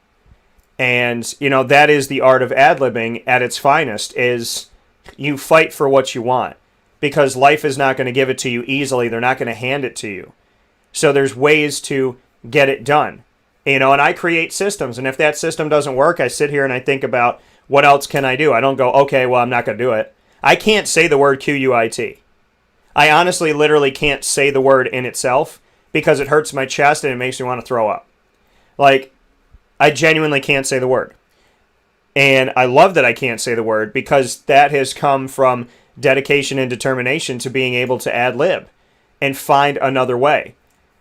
And, that is the art of ad-libbing at its finest, is you fight for what you want. Because life is not going to give it to you easily. They're not going to hand it to you. So there's ways to get it done. And I create systems. And if that system doesn't work, I sit here and I think about, what else can I do? I don't go, okay, well, I'm not going to do it. I can't say the word QUIT. I honestly literally can't say the word in itself because it hurts my chest and it makes me want to throw up. Like, I genuinely can't say the word. And I love that I can't say the word because that has come from dedication and determination to being able to ad-lib. and find another way.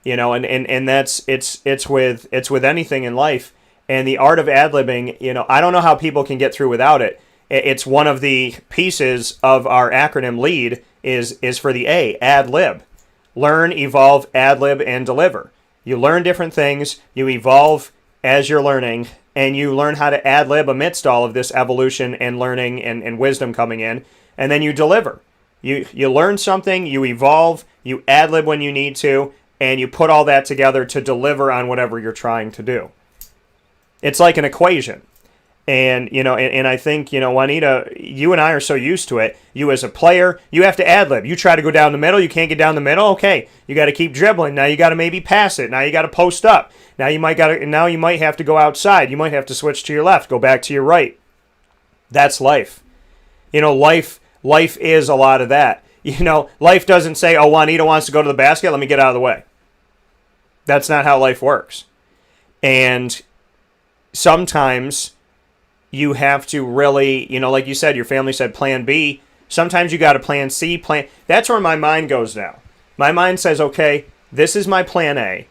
And that's it's with anything in life. And the art of ad-libbing, I don't know how people can get through without it. It's one of the pieces of our acronym LEAD is for the A, ad-lib. Learn, evolve, ad-lib, and deliver. You learn different things, you evolve as you're learning, and you learn how to ad-lib amidst all of this evolution and learning and wisdom coming in, and then you deliver. You learn something, you evolve, you ad-lib when you need to, and you put all that together to deliver on whatever you're trying to do. It's like an equation. And, and I think, Juanita, you and I are so used to it. You as a player, you have to ad-lib. You try to go down the middle, you can't get down the middle. Okay, you got to keep dribbling. Now you got to maybe pass it. Now you got to post up. Now you might have to go outside. You might have to switch to your left, go back to your right. That's life. Life is a lot of that. Life doesn't say, oh, Juanita wants to go to the basket, let me get out of the way. That's not how life works. And sometimes you have to really, like you said, your family said plan B. Sometimes you got a plan C, That's where my mind goes now. My mind says, okay, this is my plan A.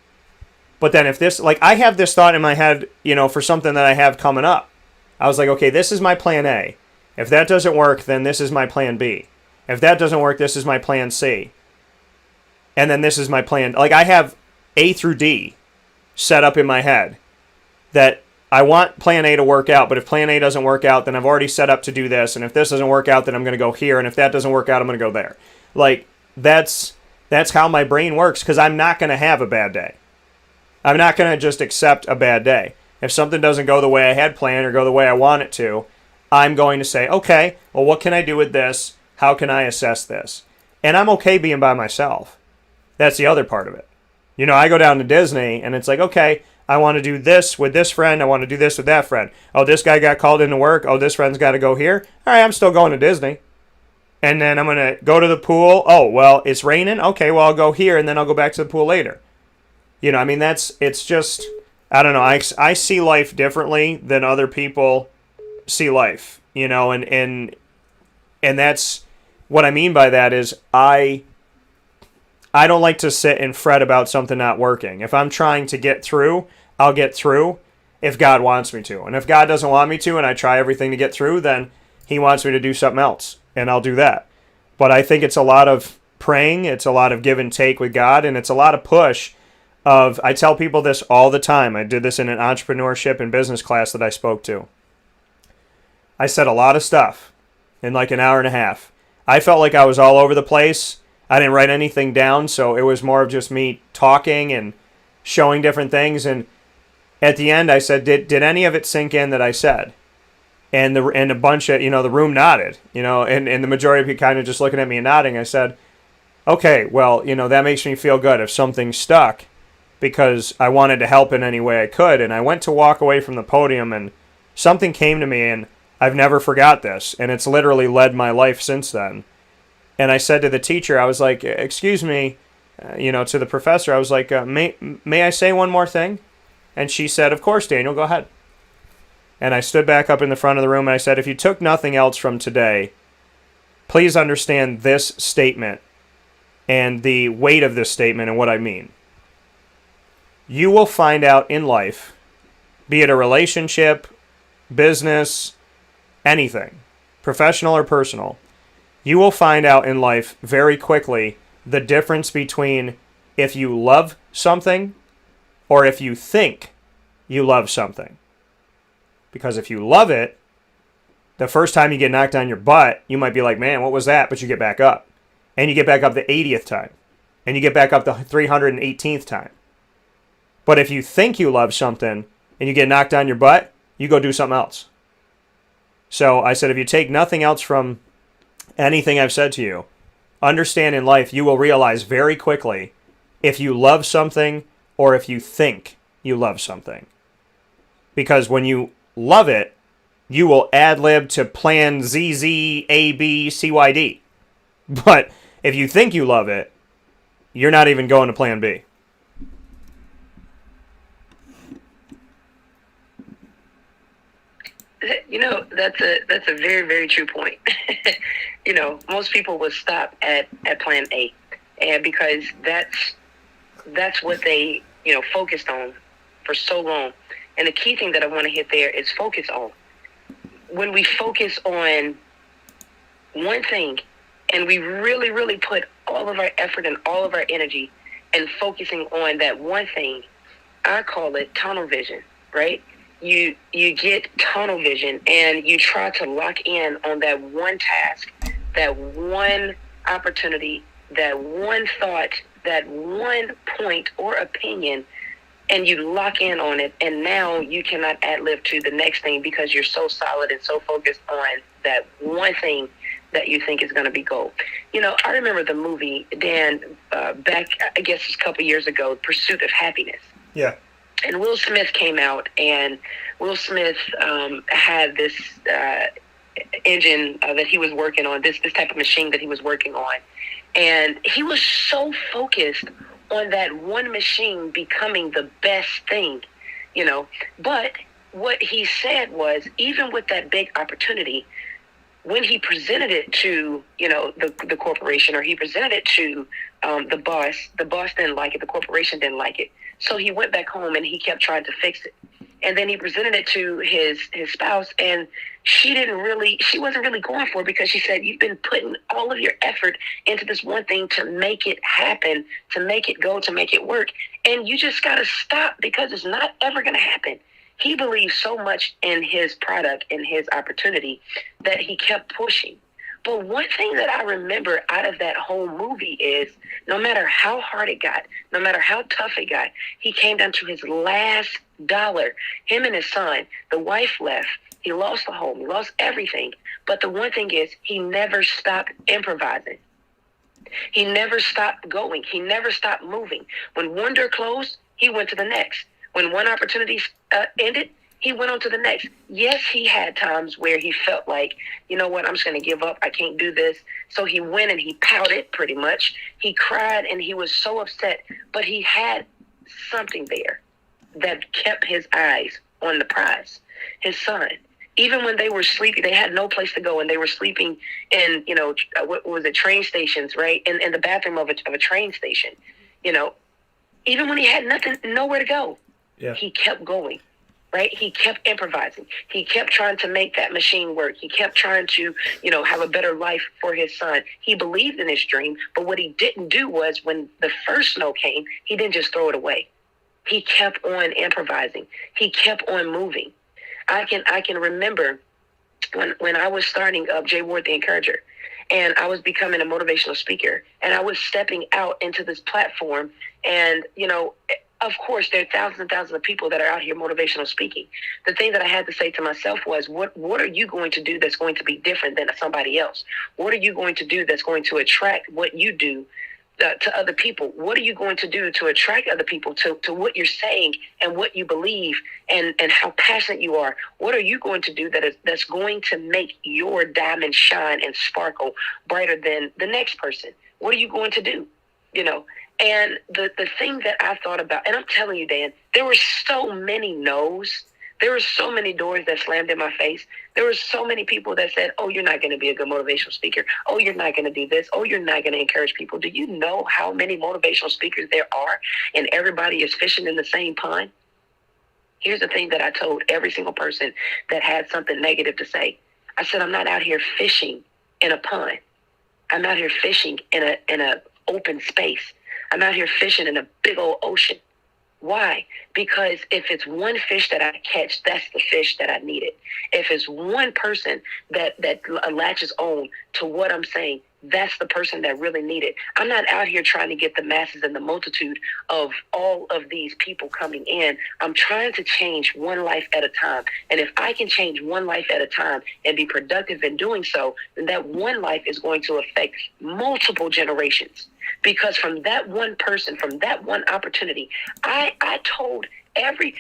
But then if this, I have this thought in my head, for something that I have coming up. I was like, okay, this is my plan A. If that doesn't work, then this is my plan B. If that doesn't work, this is my plan C. And then this is my plan. I have A through D set up in my head that I want plan A to work out, but if plan A doesn't work out, then I've already set up to do this, and if this doesn't work out, then I'm going to go here, and if that doesn't work out, I'm going to go there. That's how my brain works, because I'm not going to have a bad day. I'm not going to just accept a bad day. If something doesn't go the way I had planned or go the way I want it to, I'm going to say, okay, well, what can I do with this? How can I assess this? And I'm okay being by myself. That's the other part of it. I go down to Disney, and it's like, okay, I want to do this with this friend. I want to do this with that friend. Oh, this guy got called into work. Oh, this friend's got to go here. All right, I'm still going to Disney. And then I'm going to go to the pool. Oh, well, it's raining. Okay, well, I'll go here, and then I'll go back to the pool later. It's just, I don't know. I see life differently than other people see life, and that's what I mean by that is I don't like to sit and fret about something not working. If I'm trying to get through, I'll get through if God wants me to. And if God doesn't want me to and I try everything to get through, then he wants me to do something else, and I'll do that. But I think it's a lot of praying, it's a lot of give and take with God, and it's a lot of push of, I tell people this all the time. I did this in an entrepreneurship and business class that I spoke to. I said a lot of stuff in an hour and a half. I felt like I was all over the place. I didn't write anything down, so it was more of just me talking and showing different things. And at the end, I said, did any of it sink in that I said? And a bunch of, the room nodded, and the majority of people kind of just looking at me and nodding. I said, okay, well, that makes me feel good if something stuck, because I wanted to help in any way I could. And I went to walk away from the podium, and something came to me, and I've never forgot this, and it's literally led my life since then. And I said to the teacher, I was like, excuse me, to the professor, I was like, may I say one more thing? And she said, of course, Daniel, go ahead. And I stood back up in the front of the room, and I said, if you took nothing else from today, please understand this statement and the weight of this statement and what I mean. You will find out in life, be it a relationship, business, anything, professional or personal, you will find out in life very quickly the difference between if you love something or if you think you love something. Because if you love it, the first time you get knocked on your butt, you might be like, man, what was that? But you get back up. And you get back up the 80th time. And you get back up the 318th time. But if you think you love something and you get knocked on your butt, you go do something else. So I said, if you take nothing else from anything I've said to you, understand in life you will realize very quickly if you love something or if you think you love something. Because when you love it, you will ad-lib to plan ZZ, AB, CYD. But if you think you love it, you're not even going to plan B. That's a very, very true point. Most people would stop at plan A. and because that's what they, focused on for so long. And the key thing that I want to hit there is focus on. When we focus on one thing and we really, really put all of our effort and all of our energy and focusing on that one thing, I call it tunnel vision, right? You get tunnel vision and you try to lock in on that one task, that one opportunity, that one thought, that one point or opinion, and you lock in on it, and now you cannot ad-lib to the next thing because you're so solid and so focused on that one thing that you think is going to be gold. I remember the movie, Dan, back, I guess a couple years ago, Pursuit of Happiness. Yeah. And Will Smith came out, and Will Smith had this engine that he was working on, this type of machine that he was working on. And he was so focused on that one machine becoming the best thing, But what he said was, even with that big opportunity, when he presented it to, the corporation, or he presented it to the boss didn't like it, the corporation didn't like it. So he went back home and he kept trying to fix it. And then he presented it to his spouse, and she wasn't really going for it, because she said, you've been putting all of your effort into this one thing to make it happen, to make it go, to make it work. And you just got to stop, because it's not ever going to happen. He believed so much in his product and his opportunity that he kept pushing. But one thing that I remember out of that whole movie is, no matter how hard it got, no matter how tough it got, he came down to his last dollar. Him and his son, the wife left. He lost the home. He lost everything. But the one thing is, he never stopped improvising. He never stopped going. He never stopped moving. When one door closed, he went to the next. When one opportunity ended, he went on to the next. Yes, he had times where he felt like, you know what, I'm just going to give up. I can't do this. So he went and he pouted, pretty much. He cried and he was so upset. But he had something there that kept his eyes on the prize, his son. Even when they were sleeping, they had no place to go, and they were sleeping in, what was it, train stations, right? In the bathroom of a train station, Even when he had nowhere to go, yeah, he kept going. Right? He kept improvising. He kept trying to make that machine work. He kept trying to, have a better life for his son. He believed in his dream, but what he didn't do was, when the first snow came, he didn't just throw it away. He kept on improvising. He kept on moving. I can remember when I was starting up J. Ward the Encourager, and I was becoming a motivational speaker, and I was stepping out into this platform, and, of course, there are thousands and thousands of people that are out here motivational speaking. The thing that I had to say to myself was, what are you going to do that's going to be different than somebody else? What are you going to do that's going to attract what you do to other people? What are you going to do to attract other people to what you're saying and what you believe and how passionate you are? What are you going to do that's going to make your diamond shine and sparkle brighter than the next person? What are you going to do? And the thing that I thought about, and I'm telling you, Dan, there were so many no's. There were so many doors that slammed in my face. There were so many people that said, oh, you're not going to be a good motivational speaker. Oh, you're not going to do this. Oh, you're not going to encourage people. Do you know how many motivational speakers there are, and everybody is fishing in the same pond? Here's the thing that I told every single person that had something negative to say. I said, I'm not out here fishing in a pond. I'm out here fishing in a open space. I'm out here fishing in a big old ocean. Why? Because if it's one fish that I catch, that's the fish that I needed. If it's one person that latches on to what I'm saying, that's the person that really need it. I'm not out here trying to get the masses and the multitude of all of these people coming in. I'm trying to change one life at a time. And if I can change one life at a time and be productive in doing so, then that one life is going to affect multiple generations. Because from that one person, from that one opportunity, I told every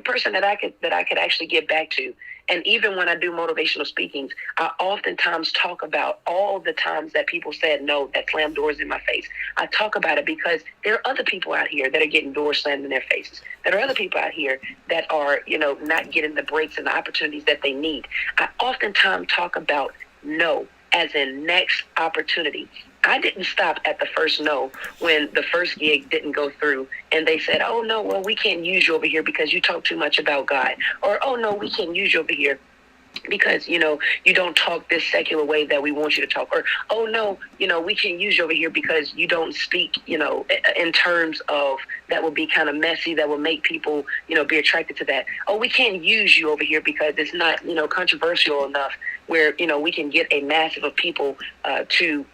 person that I could actually get back to. And even when I do motivational speakings, I oftentimes talk about all the times that people said no, that slammed doors in my face. I talk about it because there are other people out here that are getting doors slammed in their faces. There are other people out here that are, not getting the breaks and the opportunities that they need. I oftentimes talk about no. as in next opportunity. I didn't stop at the first no when the first gig didn't go through and they said, oh, no, well, we can't use you over here because you talk too much about God. Or, oh, no, we can't use you over here because, you don't talk this secular way that we want you to talk. Or, oh, no, we can't use you over here because you don't speak, in terms of that will be kind of messy, that will make people, be attracted to that. Oh, we can't use you over here because it's not, controversial enough where, we can get a massive of people to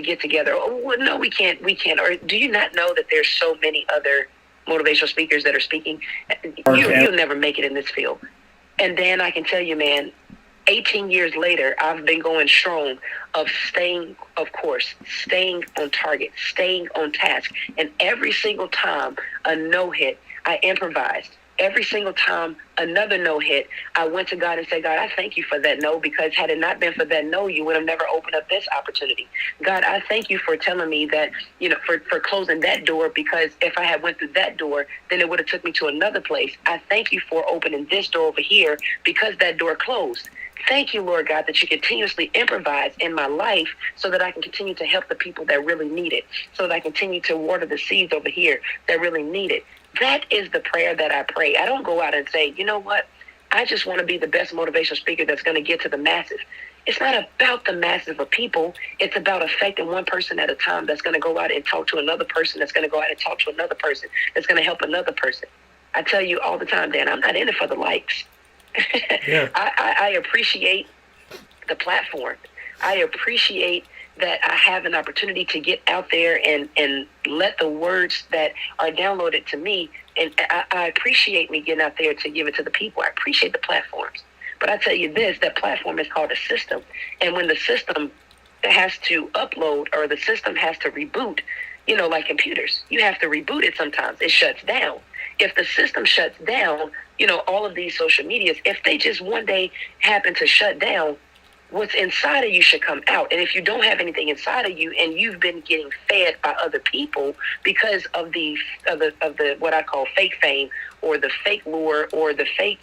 get together. Oh, well, no, we can't. Or do you not know that there's so many other motivational speakers that are speaking? You'll never make it in this field. And then I can tell you, man, 18 years later, I've been going strong of staying on target, staying on task. And every single time a no hit, I improvised. Every single time another no hit, I went to God and said, God, I thank you for that no, because had it not been for that no, you would have never opened up this opportunity. God, I thank you for telling me that, for closing that door, because if I had went through that door, then it would have took me to another place. I thank you for opening this door over here because that door closed. Thank you, Lord God, that you continuously improvise in my life so that I can continue to help the people that really need it, so that I continue to water the seeds over here that really need it. That is the prayer that I pray. I don't go out and say, you know what? I just want to be the best motivational speaker that's going to get to the masses. It's not about the masses of people. It's about affecting one person at a time that's going to go out and talk to another person, that's going to go out and talk to another person, that's going to help another person. I tell you all the time, Dan, I'm not in it for the likes. Yeah. I appreciate the platform. I appreciate that I have an opportunity to get out there and let the words that are downloaded to me, and I appreciate me getting out there to give it to the people. I appreciate the platforms. But I tell you this, that platform is called a system. And when the system has to upload or the system has to reboot, like computers, you have to reboot it sometimes. It shuts down. If the system shuts down, all of these social medias, if they just one day happen to shut down, what's inside of you should come out. And if you don't have anything inside of you and you've been getting fed by other people because of the what I call fake fame or the fake lure or the fake,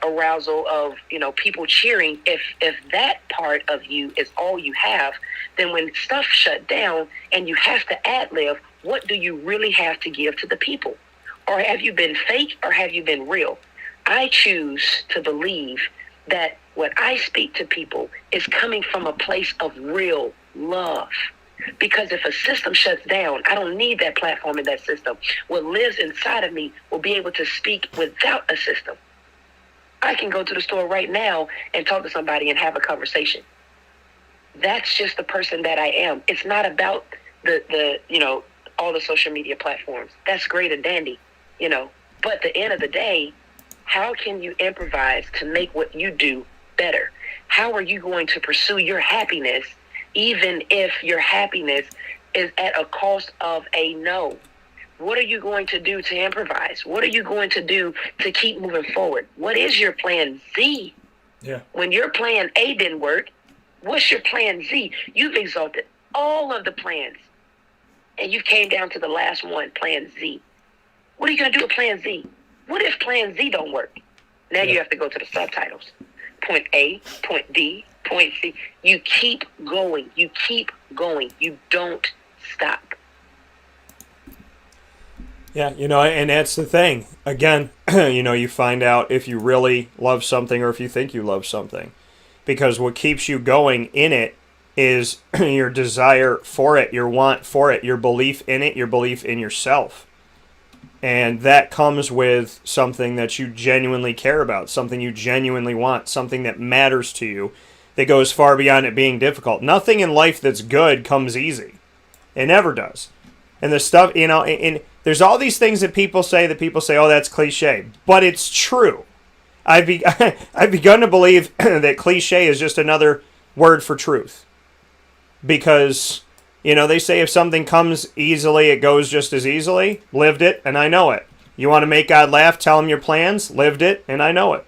arousal of, people cheering, if that part of you is all you have, then when stuff shut down and you have to ad-lib, what do you really have to give to the people? Or have you been fake or have you been real? I choose to believe that when I speak to people, it's coming from a place of real love. Because if a system shuts down, I don't need that platform in that system. What lives inside of me will be able to speak without a system. I can go to the store right now and talk to somebody and have a conversation. That's just the person that I am. It's not about the all the social media platforms. That's great and dandy, But at the end of the day, how can you improvise to make what you do better? How are you going to pursue your happiness, even if your happiness is at a cost of a no? What are you going to do to improvise? What are you going to do to keep moving forward? What is your plan Z? Yeah. When your plan A didn't work, what's your plan Z? You've exalted all of the plans, and you came down to the last one, plan Z. What are you going to do with plan Z? What if plan Z don't work? Now you have to go to the subtitles. Point A, point B, point C. You keep going. You keep going. You don't stop. Yeah, and that's the thing. Again, you find out if you really love something or if you think you love something. Because what keeps you going in it is your desire for it, your want for it, your belief in it, your belief in yourself. And that comes with something that you genuinely care about, something you genuinely want, something that matters to you, that goes far beyond it being difficult. Nothing in life that's good comes easy. It never does. And the stuff, and there's all these things that people say, oh, that's cliche. But it's true. I've begun to believe that cliche is just another word for truth. Because they say if something comes easily, it goes just as easily. Lived it, and I know it. You want to make God laugh? Tell him your plans. Lived it, and I know it.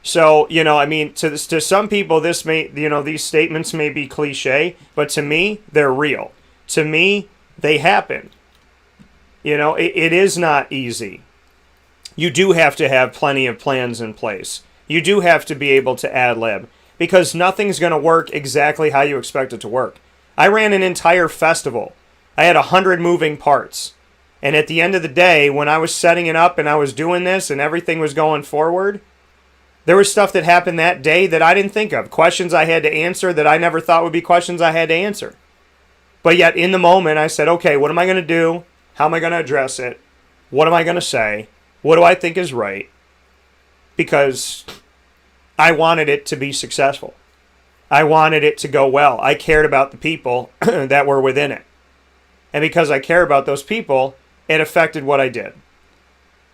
So, to some people, this may, these statements may be cliche, but to me, they're real. To me, they happen. It is not easy. You do have to have plenty of plans in place. You do have to be able to ad-lib. because nothing's going to work exactly how you expect it to work. I ran an entire festival. I had 100 moving parts. And at the end of the day, when I was setting it up and I was doing this and everything was going forward, there was stuff that happened that day that I didn't think of. Questions I had to answer that I never thought would be questions I had to answer. But yet in the moment, I said, okay, what am I going to do? How am I going to address it? What am I going to say? What do I think is right? Because I wanted it to be successful. I wanted it to go well. I cared about the people that were within it. And because I care about those people, it affected what I did.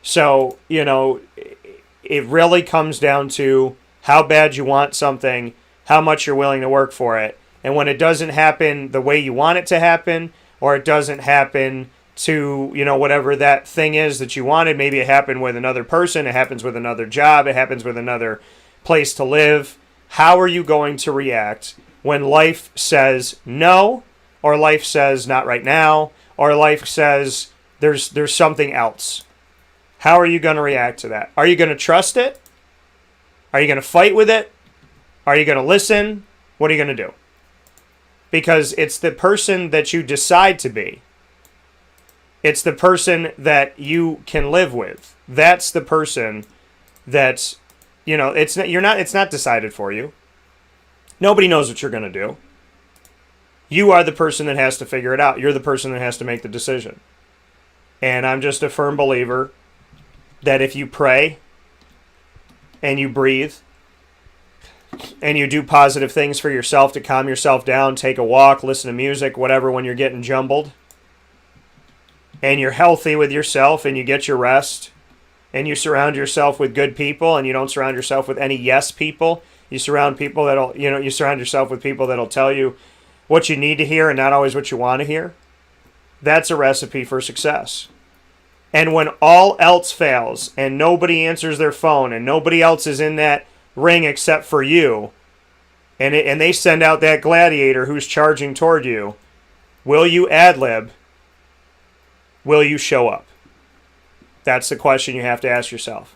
So, it really comes down to how bad you want something, how much you're willing to work for it. And when it doesn't happen the way you want it to happen, or it doesn't happen to, whatever that thing is that you wanted, maybe it happened with another person, it happens with another job, it happens with another place to live. How are you going to react when life says no, or life says not right now, or life says there's something else? How are you going to react to that? Are you going to trust it? Are you going to fight with it? Are you going to listen? What are you going to do? Because it's the person that you decide to be. It's the person that you can live with. That's the person that's, it's not decided for you. Nobody knows what you're going to do. You are the person that has to figure it out. You're the person that has to make the decision. And I'm just a firm believer that if you pray and you breathe and you do positive things for yourself to calm yourself down, take a walk, listen to music, whatever, when you're getting jumbled, and you're healthy with yourself and you get your rest and you surround yourself with good people and you don't surround yourself with any yes people, you surround people you surround yourself with people that'll tell you what you need to hear and not always what you want to hear. That's a recipe for success. And when all else fails and nobody answers their phone and nobody else is in that ring except for you, and they send out that gladiator who's charging toward you, will you ad-lib? Will you show up? That's the question you have to ask yourself.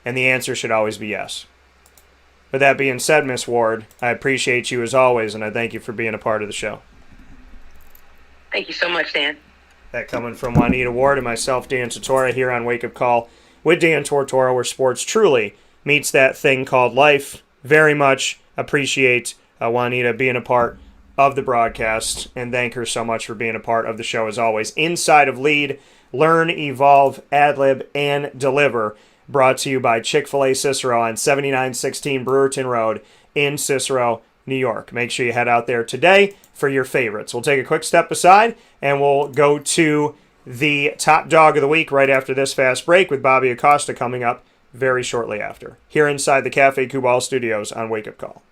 And the answer should always be yes. With that being said, Miss Ward, I appreciate you as always, and I thank you for being a part of the show. Thank you so much, Dan. That coming from Juanita Ward and myself, Dan Tortora, here on Wake Up Call with Dan Tortora, where sports truly meets that thing called life. Very much appreciate Juanita being a part of the broadcast, and thank her so much for being a part of the show as always. Inside of Lead, Learn, Evolve, Ad-lib, and Deliver, brought to you by Chick-fil-A Cicero on 7916 Brewerton Road in Cicero, New York. Make sure you head out there today for your favorites. We'll take a quick step aside, and we'll go to the top dog of the week right after this fast break with Bobby Acosta coming up very shortly after, here inside the Cafe Kubal Studios on Wake Up Call.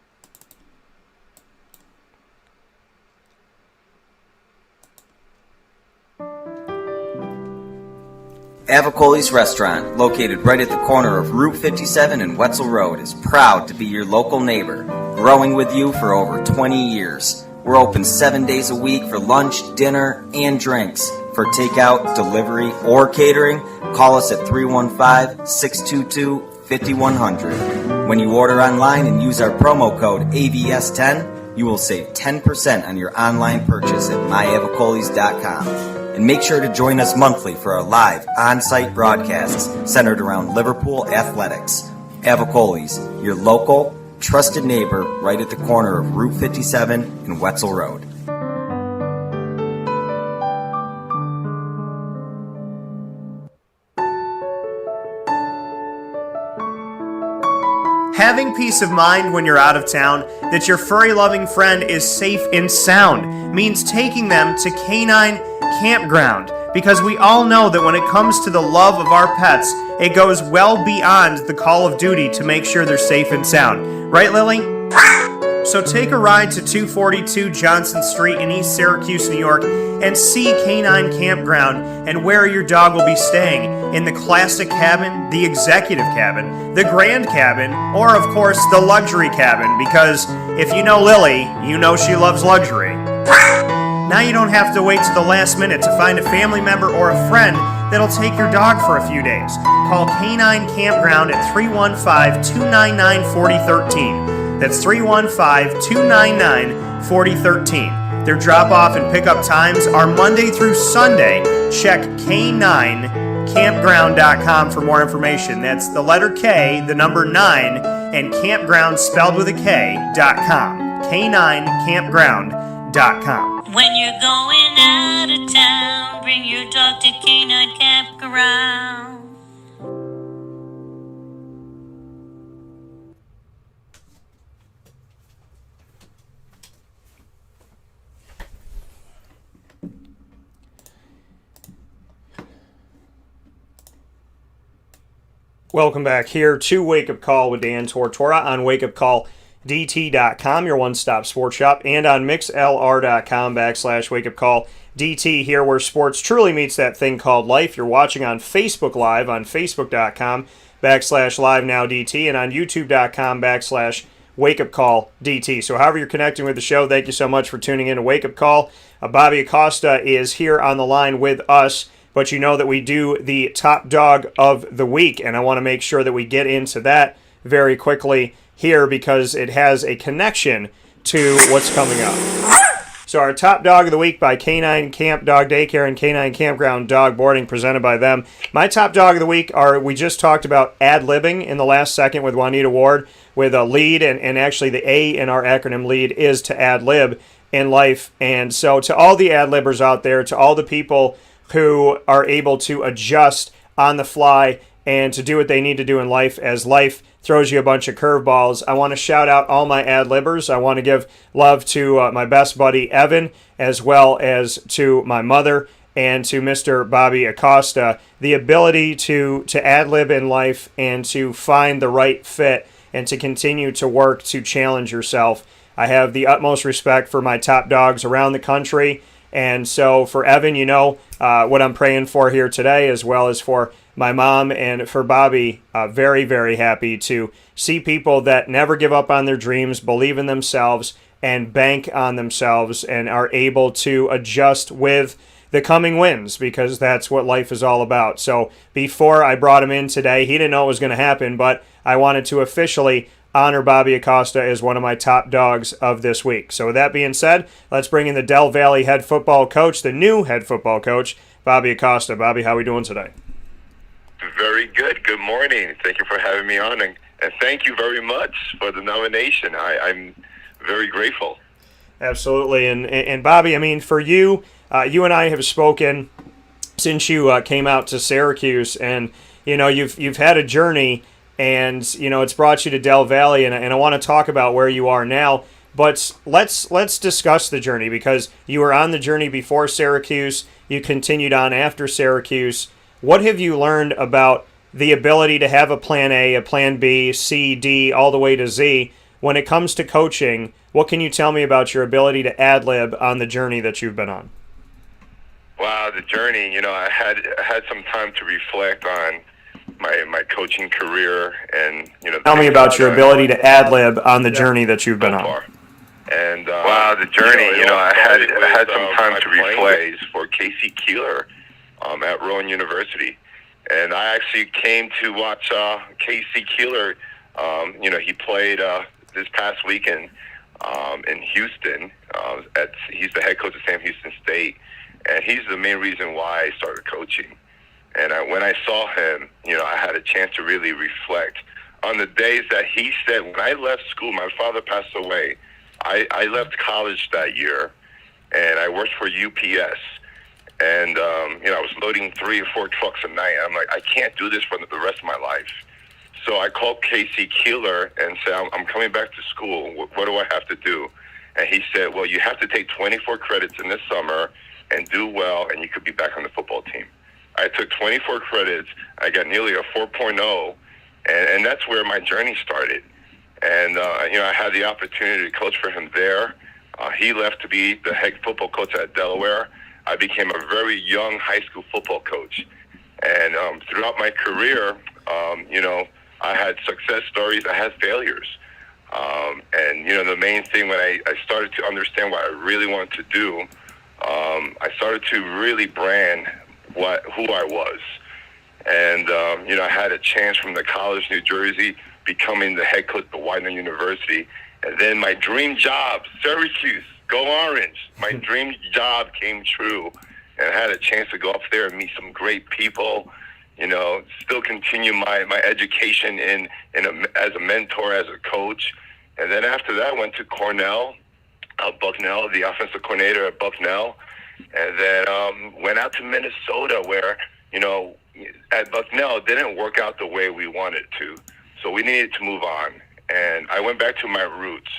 Avicoli's Restaurant, located right at the corner of Route 57 and Wetzel Road, is proud to be your local neighbor, growing with you for over 20 years. We're open 7 days a week for lunch, dinner, and drinks. For takeout, delivery, or catering, call us at 315-622-5100. When you order online and use our promo code AVS10, you will save 10% on your online purchase at myavicolis.com. And make sure to join us monthly for our live on-site broadcasts centered around Liverpool athletics. Avicoli's, your local, trusted neighbor right at the corner of Route 57 and Wetzel Road. Having peace of mind when you're out of town that your furry-loving friend is safe and sound means taking them to Canine Kampground, because we all know that when it comes to the love of our pets, it goes well beyond the call of duty to make sure they're safe and sound. Right, Lily? So take a ride to 242 Johnson Street in East Syracuse, New York, and see Canine Kampground and where your dog will be staying, in the classic cabin, the executive cabin, the grand cabin, or of course the luxury cabin, because if you know Lily, you know she loves luxury. Now you don't have to wait to the last minute to find a family member or a friend that'll take your dog for a few days. Call Canine Kampground at 315-299-4013. That's 315-299-4013. Their drop-off and pickup times are Monday through Sunday. Check K9Kampground.com for more information. That's the letter K, the number 9, and Kampground spelled with a K.com. K9Kampground.com. When you're going out of town, bring your dog to K9 Campground. Welcome back here to Wake Up Call with Dan Tortora on wakeupcalldt.com, your one-stop sports shop, and on mixlr.com/wakeupcalldt here where sports truly meets that thing called life. You're watching on Facebook Live on facebook.com/live-now-dt and on youtube.com/wakeupcalldt. So however you're connecting with the show, thank you so much for tuning in to Wake Up Call. Bobby Acosta is here on the line with us. But you know that we do the top dog of the week, and I want to make sure that we get into that very quickly here because it has a connection to what's coming up. So our top dog of the week by K9 Camp Dog Daycare and K9 Kampground Dog Boarding, presented by them. My top dog of the week we just talked about ad-libbing in the last second with Juanita Ward with a lead, and actually the A in our acronym lead is to ad-lib in life. And so to all the ad-libbers out there, to all the people who are able to adjust on the fly and to do what they need to do in life as life throws you a bunch of curveballs. I want to shout out all my ad-libbers. I want to give love to my best buddy, Evan, as well as to my mother and to Mr. Bobby Acosta. The ability to ad-lib in life and to find the right fit and to continue to work to challenge yourself. I have the utmost respect for my top dogs around the country. And so for Evan, you know what I'm praying for here today, as well as for my mom and for Bobby. Very, very happy to see people that never give up on their dreams, believe in themselves, and bank on themselves, and are able to adjust with the coming wins, because that's what life is all about. So before I brought him in today, he didn't know it was going to happen, but I wanted to officially honor Bobby Acosta as one of my top dogs of this week. So with that being said, let's bring in the Del Valle head football coach, the new head football coach, Bobby Acosta. Bobby, how are we doing today? Very good. Good morning. Thank you for having me on, and thank you very much for the nomination. I'm very grateful. Absolutely. And Bobby, I mean, for you, you and I have spoken since you came out to Syracuse, and you know you've had a journey. And, you know, it's brought you to Del Valle, and I want to talk about where you are now. But let's discuss the journey, because you were on the journey before Syracuse. You continued on after Syracuse. What have you learned about the ability to have a plan A, a plan B, C, D, all the way to Z when it comes to coaching? What can you tell me about your ability to ad-lib on the journey that you've been on? Wow, the journey, you know, I had some time to reflect on my coaching career, and you know. Tell me about your ability to ad-lib on the journey that you've been on. And wow, the journey. You know, I had some time to reflect for Casey Keeler at Rowan University, and I actually came to watch Casey Keeler. You know, he played this past weekend in Houston. He's the head coach of Sam Houston State, and he's the main reason why I started coaching. And when I saw him, you know, I had a chance to really reflect on the days that he said, when I left school, my father passed away. I left college that year, and I worked for UPS. And, you know, I was loading 3 or 4 trucks a night. I'm like, I can't do this for the rest of my life. So I called Casey Keeler and said, I'm coming back to school. What do I have to do? And he said, well, you have to take 24 credits in this summer and do well, and you could be back on the football team. I took 24 credits. I got nearly a 4.0, and that's where my journey started. And, you know, I had the opportunity to coach for him there. He left to be the head football coach at Delaware. I became a very young high school football coach. And throughout my career, you know, I had success stories. I had failures. And, you know, the main thing when I started to understand what I really wanted to do, I started to really brand who I was. And, you know, I had a chance from the college, New Jersey, becoming the head coach at Widener University. And then my dream job, Syracuse, go Orange. My dream job came true, and I had a chance to go up there and meet some great people, still continue my education as a mentor, as a coach. And then after that, I went to Cornell, Bucknell, the offensive coordinator at Bucknell. And then went out to Minnesota where, at Bucknell, it didn't work out the way we wanted to. So we needed to move on. And I went back to my roots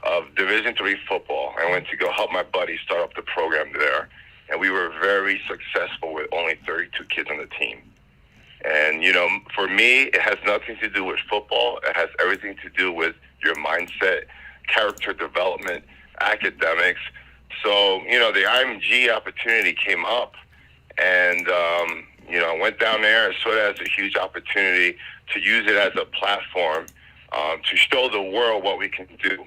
of Division III football. I went to go help my buddy start up the program there. And we were very successful with only 32 kids on the team. And, for me, it has nothing to do with football. It has everything to do with your mindset, character development, academics. So, the IMG opportunity came up, and, I went down there and saw it as a huge opportunity to use it as a platform to show the world what we can do.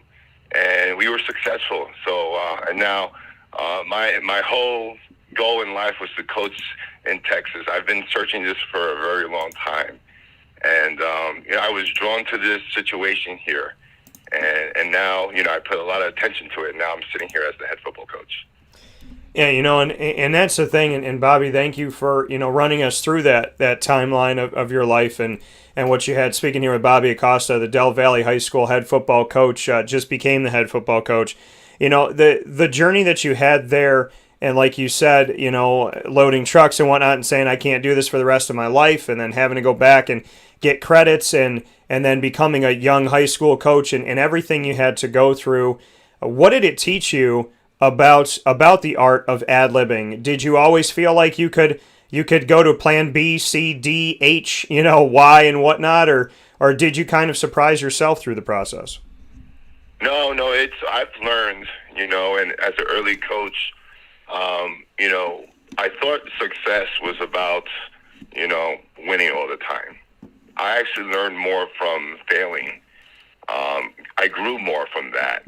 And we were successful. So, and now my whole goal in life was to coach in Texas. I've been searching this for a very long time. And, I was drawn to this situation here. And now, I put a lot of attention to it. And now I'm sitting here as the head football coach. Yeah, and that's the thing. And Bobby, thank you for, running us through that timeline of your life and what you had. Speaking here with Bobby Acosta, the Del Valle High School head football coach, just became the head football coach. The journey that you had there, and like you said, loading trucks and whatnot and saying, I can't do this for the rest of my life, and then having to go back and get credits and then becoming a young high school coach and everything you had to go through. What did it teach you about the art of ad-libbing? Did you always feel like you could go to plan B, C, D, H, Y and whatnot, or did you kind of surprise yourself through the process? No, I've learned, and as an early coach, I thought success was about, winning all the time. I actually learned more from failing. I grew more from that.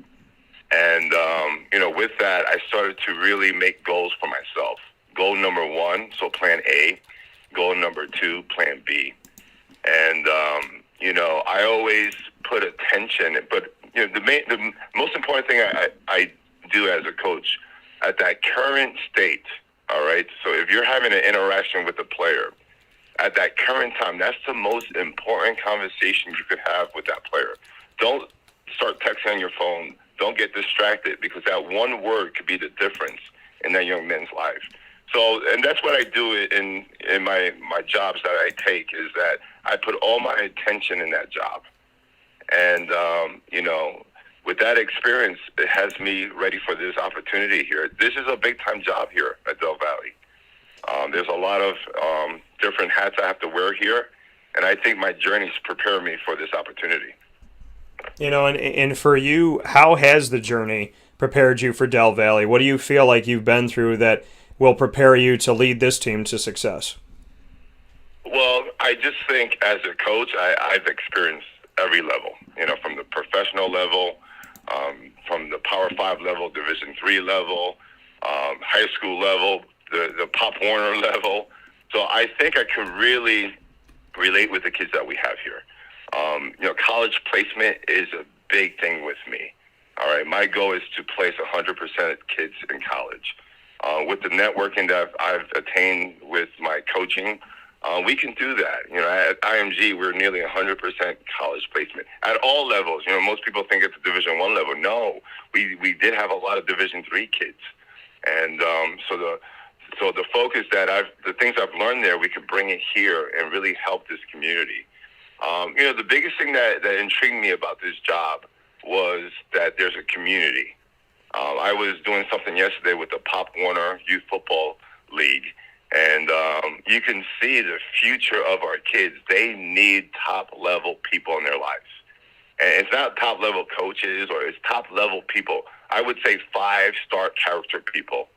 And, with that, I started to really make goals for myself. Goal number 1, so plan A. Goal number 2, plan B. And, I always put attention, but, the most important thing I do as a coach at that current state, all right? So if you're having an interaction with a player, at that current time, that's the most important conversation you could have with that player. Don't start texting on your phone. Don't get distracted, because that one word could be the difference in that young man's life. So, and that's what I do in my jobs that I take, is that I put all my attention in that job. And, with that experience, it has me ready for this opportunity here. This is a big-time job here at Del Valle. There's a lot of different hats I have to wear here, and I think my journey's prepared me for this opportunity. And for you, how has the journey prepared you for Del Valle? What do you feel like you've been through that will prepare you to lead this team to success? Well, I just think as a coach, I've experienced every level, from the professional level, from the Power 5 level, Division III level, high school level, the Pop Warner level. So I think I can really relate with the kids that we have here. College placement is a big thing with me. All right, my goal is to place 100% of kids in college. With the networking that I've attained with my coaching, we can do that. At IMG, we're nearly 100% college placement at all levels. Most people think it's a Division I level. No, we did have a lot of Division III kids, and so the focus the things I've learned there, we can bring it here and really help this community. The biggest thing that intrigued me about this job was that there's a community. I was doing something yesterday with the Pop Warner Youth Football League, and you can see the future of our kids. They need top-level people in their lives. And it's not top-level coaches, or it's top-level people. I would say 5-star character people.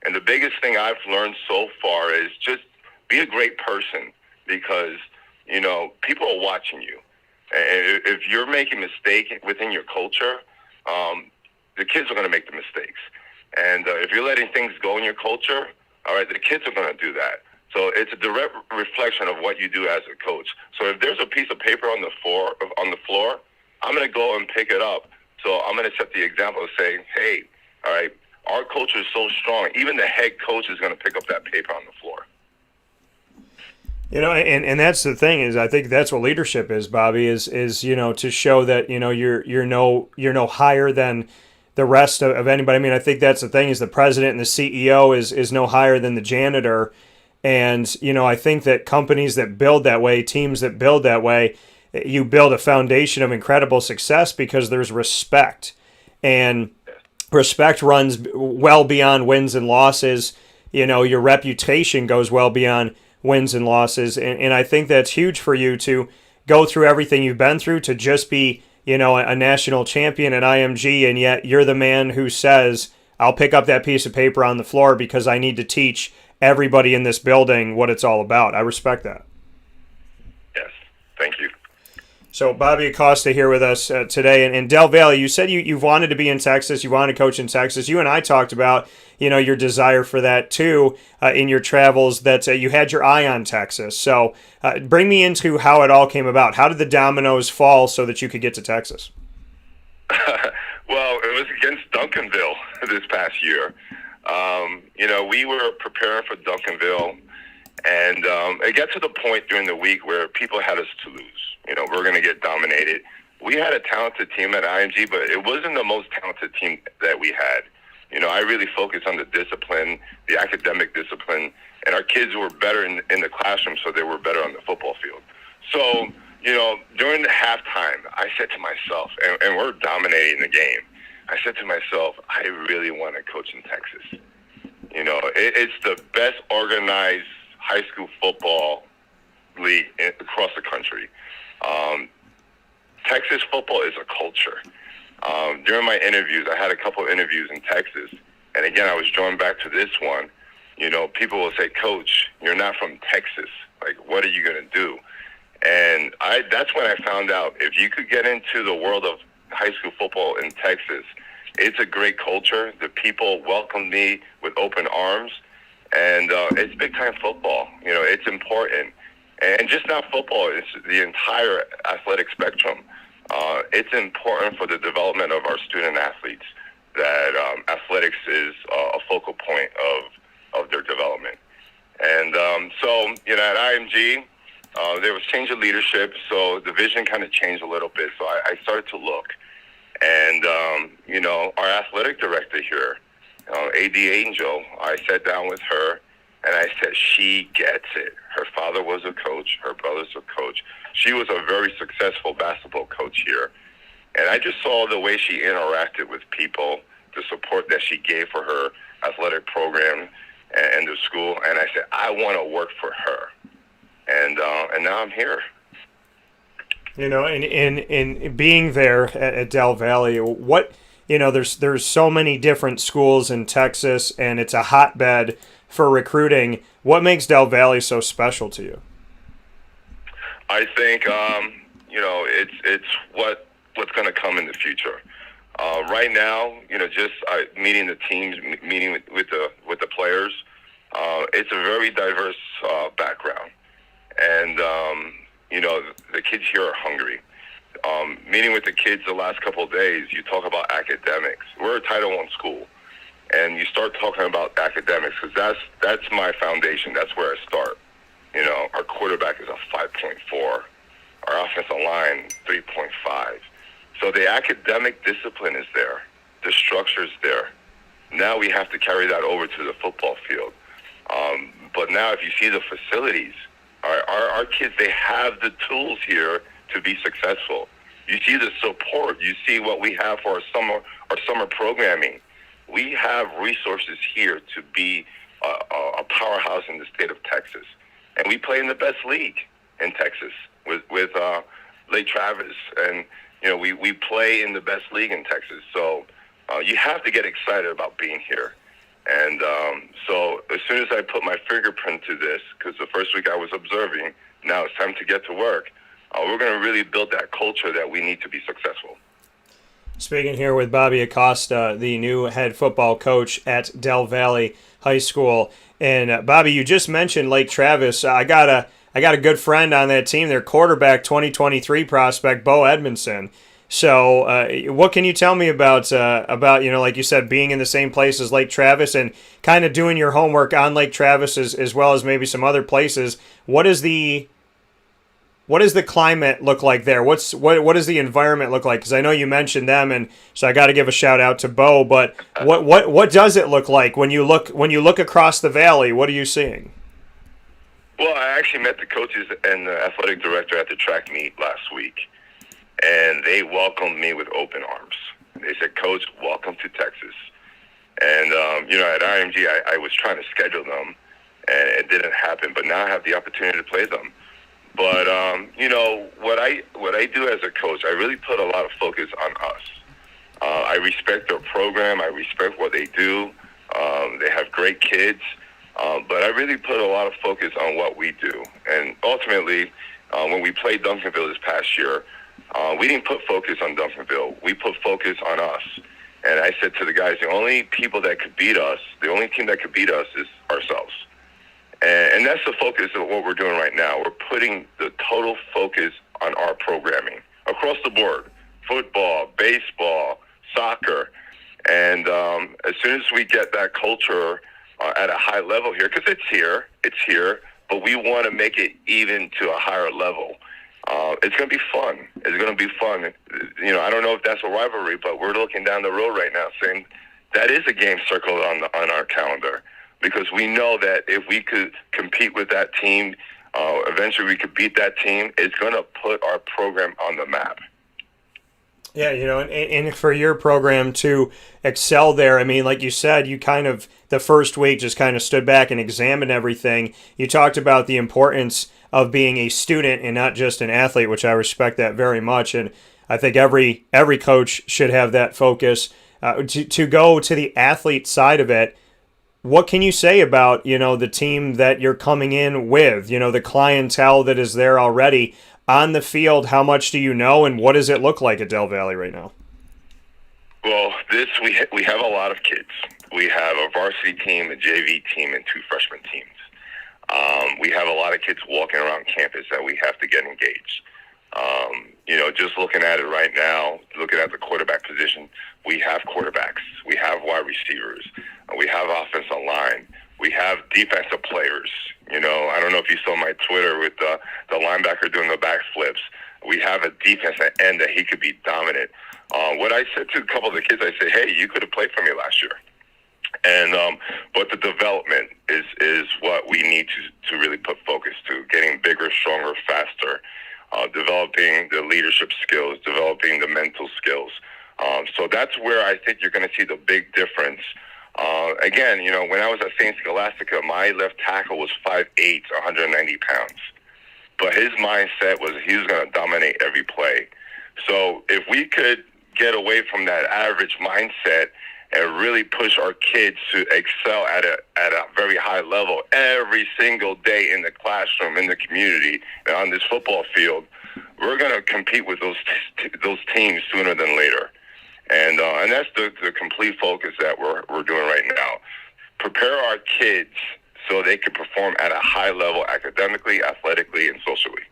And the biggest thing I've learned so far is just be a great person, because people are watching you. And if you're making mistakes within your culture, the kids are going to make the mistakes. And if you're letting things go in your culture, all right, the kids are going to do that. So it's a direct reflection of what you do as a coach. So if there's a piece of paper on the floor, I'm going to go and pick it up So I'm going to set the example of saying, hey, all right, our culture is so strong. Even the head coach is going to pick up that paper on the floor. You know, and that's the thing is, I think that's what leadership is, Bobby, is you know, to show that, you know, you're no higher than the rest of anybody. I mean, I think that's the thing is the president and the CEO is no higher than the janitor. And, you know, I think that companies that build that way, teams that build that way, you build a foundation of incredible success because there's respect. And respect runs well beyond wins and losses. You know, your reputation goes well beyond wins and losses. And I think that's huge for you to go through everything you've been through to just be, you know, a national champion at IMG, and yet you're the man who says, I'll pick up that piece of paper on the floor because I need to teach everybody in this building what it's all about. I respect that. Yes, thank you. So Bobby Acosta here with us today. And Del Valle, you said you've wanted to be in Texas, you wanted to coach in Texas. You and I talked about, you know, your desire for that too in your travels, that you had your eye on Texas. So bring me into how it all came about. How did the dominoes fall so that you could get to Texas? Well, it was against Duncanville this past year. You know, we were preparing for Duncanville, and it got to the point during the week where people had us to lose. You know, we're going to get dominated. We had a talented team at IMG, but it wasn't the most talented team that we had. You know, I really focused on the discipline, the academic discipline, and our kids were better in the classroom, so they were better on the football field. So, you know, during the halftime, I said to myself, and we're dominating the game, I said to myself, I really want to coach in Texas. You know, it's the best organized high school football league across the country. Texas football is a culture. During my interviews, I had a couple of interviews in Texas, and again, I was drawn back to this one. You know, people will say, Coach, you're not from Texas. Like, what are you going to do? And that's when I found out if you could get into the world of high school football in Texas, it's a great culture. The people welcomed me with open arms, and it's big-time football. You know, it's important. And just not football, it's the entire athletic spectrum. It's important for the development of our student athletes that athletics is a focal point of their development. And so, you know, at IMG, there was change of leadership, so the vision kind of changed a little bit. So I started to look. And, you know, our athletic director here, AD Angel, I sat down with her, and I said, she gets it. Her father was a coach. Her brother's a coach. She was a very successful basketball coach here. And I just saw the way she interacted with people, the support that she gave for her athletic program and the school. And I said, I want to work for her. And now I'm here. You know, in being there at Del Valle, what, you know, there's so many different schools in Texas, and it's a hotbed for recruiting. What makes Del Valle so special to you? I think, you know, it's what's going to come in the future. Right now, you know, just meeting the teams, meeting with the players, it's a very diverse background. And, you know, the kids here are hungry. Meeting with the kids the last couple of days, you talk about academics. We're a Title I school, and you start talking about academics because that's my foundation. That's where I start. You know, our quarterback is a 5.4. Our offensive line, 3.5. So the academic discipline is there. The structure is there. Now we have to carry that over to the football field. But now if you see the facilities, our kids, they have the tools here to be successful. You see the support. You see what we have for our summer programming. We have resources here to be a powerhouse in the state of Texas. And we play in the best league in Texas with Lake Travis. And, you know, we play in the best league in Texas. So you have to get excited about being here. And so as soon as I put my fingerprint to this, because the first week I was observing, now it's time to get to work, we're going to really build that culture that we need to be successful. Speaking here with Bobby Acosta, the new head football coach at Del Valle High School. And Bobby, you just mentioned Lake Travis. I got a good friend on that team, their quarterback 2023 prospect, Bo Edmondson. So, what can you tell me about like you said, being in the same place as Lake Travis and kind of doing your homework on Lake Travis as well as maybe some other places? What does the climate look like there? What does the environment look like? Because I know you mentioned them, and so I got to give a shout out to Bo. But what does it look like when you look across the valley? What are you seeing? Well, I actually met the coaches and the athletic director at the track meet last week, and they welcomed me with open arms. They said, "Coach, welcome to Texas." And at IMG, I was trying to schedule them, and it didn't happen. But now I have the opportunity to play them. But what I do as a coach, I really put a lot of focus on us. I respect their program. I respect what they do. They have great kids, but I really put a lot of focus on what we do. And ultimately, when we played Duncanville this past year, we didn't put focus on Duncanville. We put focus on us. And I said to the guys, the only people that could beat us, the only team that could beat us is ourselves. And that's the focus of what we're doing right now. We're putting the total focus on our programming across the board: football, baseball, soccer. And as soon as we get that culture at a high level here, because it's here, but we want to make it even to a higher level. It's going to be fun. It's going to be fun. I don't know if that's a rivalry, but we're looking down the road right now saying that is a game circled on our calendar. Because we know that if we could compete with that team, eventually we could beat that team. It's going to put our program on the map. Yeah, and for your program to excel there, I mean, like you said, you kind of, the first week just kind of stood back and examined everything. You talked about the importance of being a student and not just an athlete, which I respect that very much. And I think every coach should have that focus. To go to the athlete side of it, what can you say about, the team that you're coming in with, the clientele that is there already on the field? How much do you know, and what does it look like at Del Valle right now? Well, we have a lot of kids. We have a varsity team, a JV team, and 2 freshman teams. We have a lot of kids walking around campus that we have to get engaged. Just looking at it right now, looking at the quarterback position, we have quarterbacks. We have wide receivers. We have offensive line. We have defensive players. I don't know if you saw my Twitter with the linebacker doing the backflips. We have a defensive end that he could be dominant. What I said to a couple of the kids, I said, hey, you could have played for me last year. And but the development is what we need to really put focus to, getting bigger, stronger, faster, developing the leadership skills, developing the mental skills. So that's where I think you're going to see the big difference. Again, when I was at St. Scholastica, my left tackle was 5'8", 190 pounds. But his mindset was he was going to dominate every play. So if we could get away from that average mindset and really push our kids to excel at a very high level every single day in the classroom, in the community, and on this football field, we're going to compete with those teams sooner than later. And that's the complete focus that we're doing right now. Prepare our kids so they can perform at a high level academically, athletically, and socially.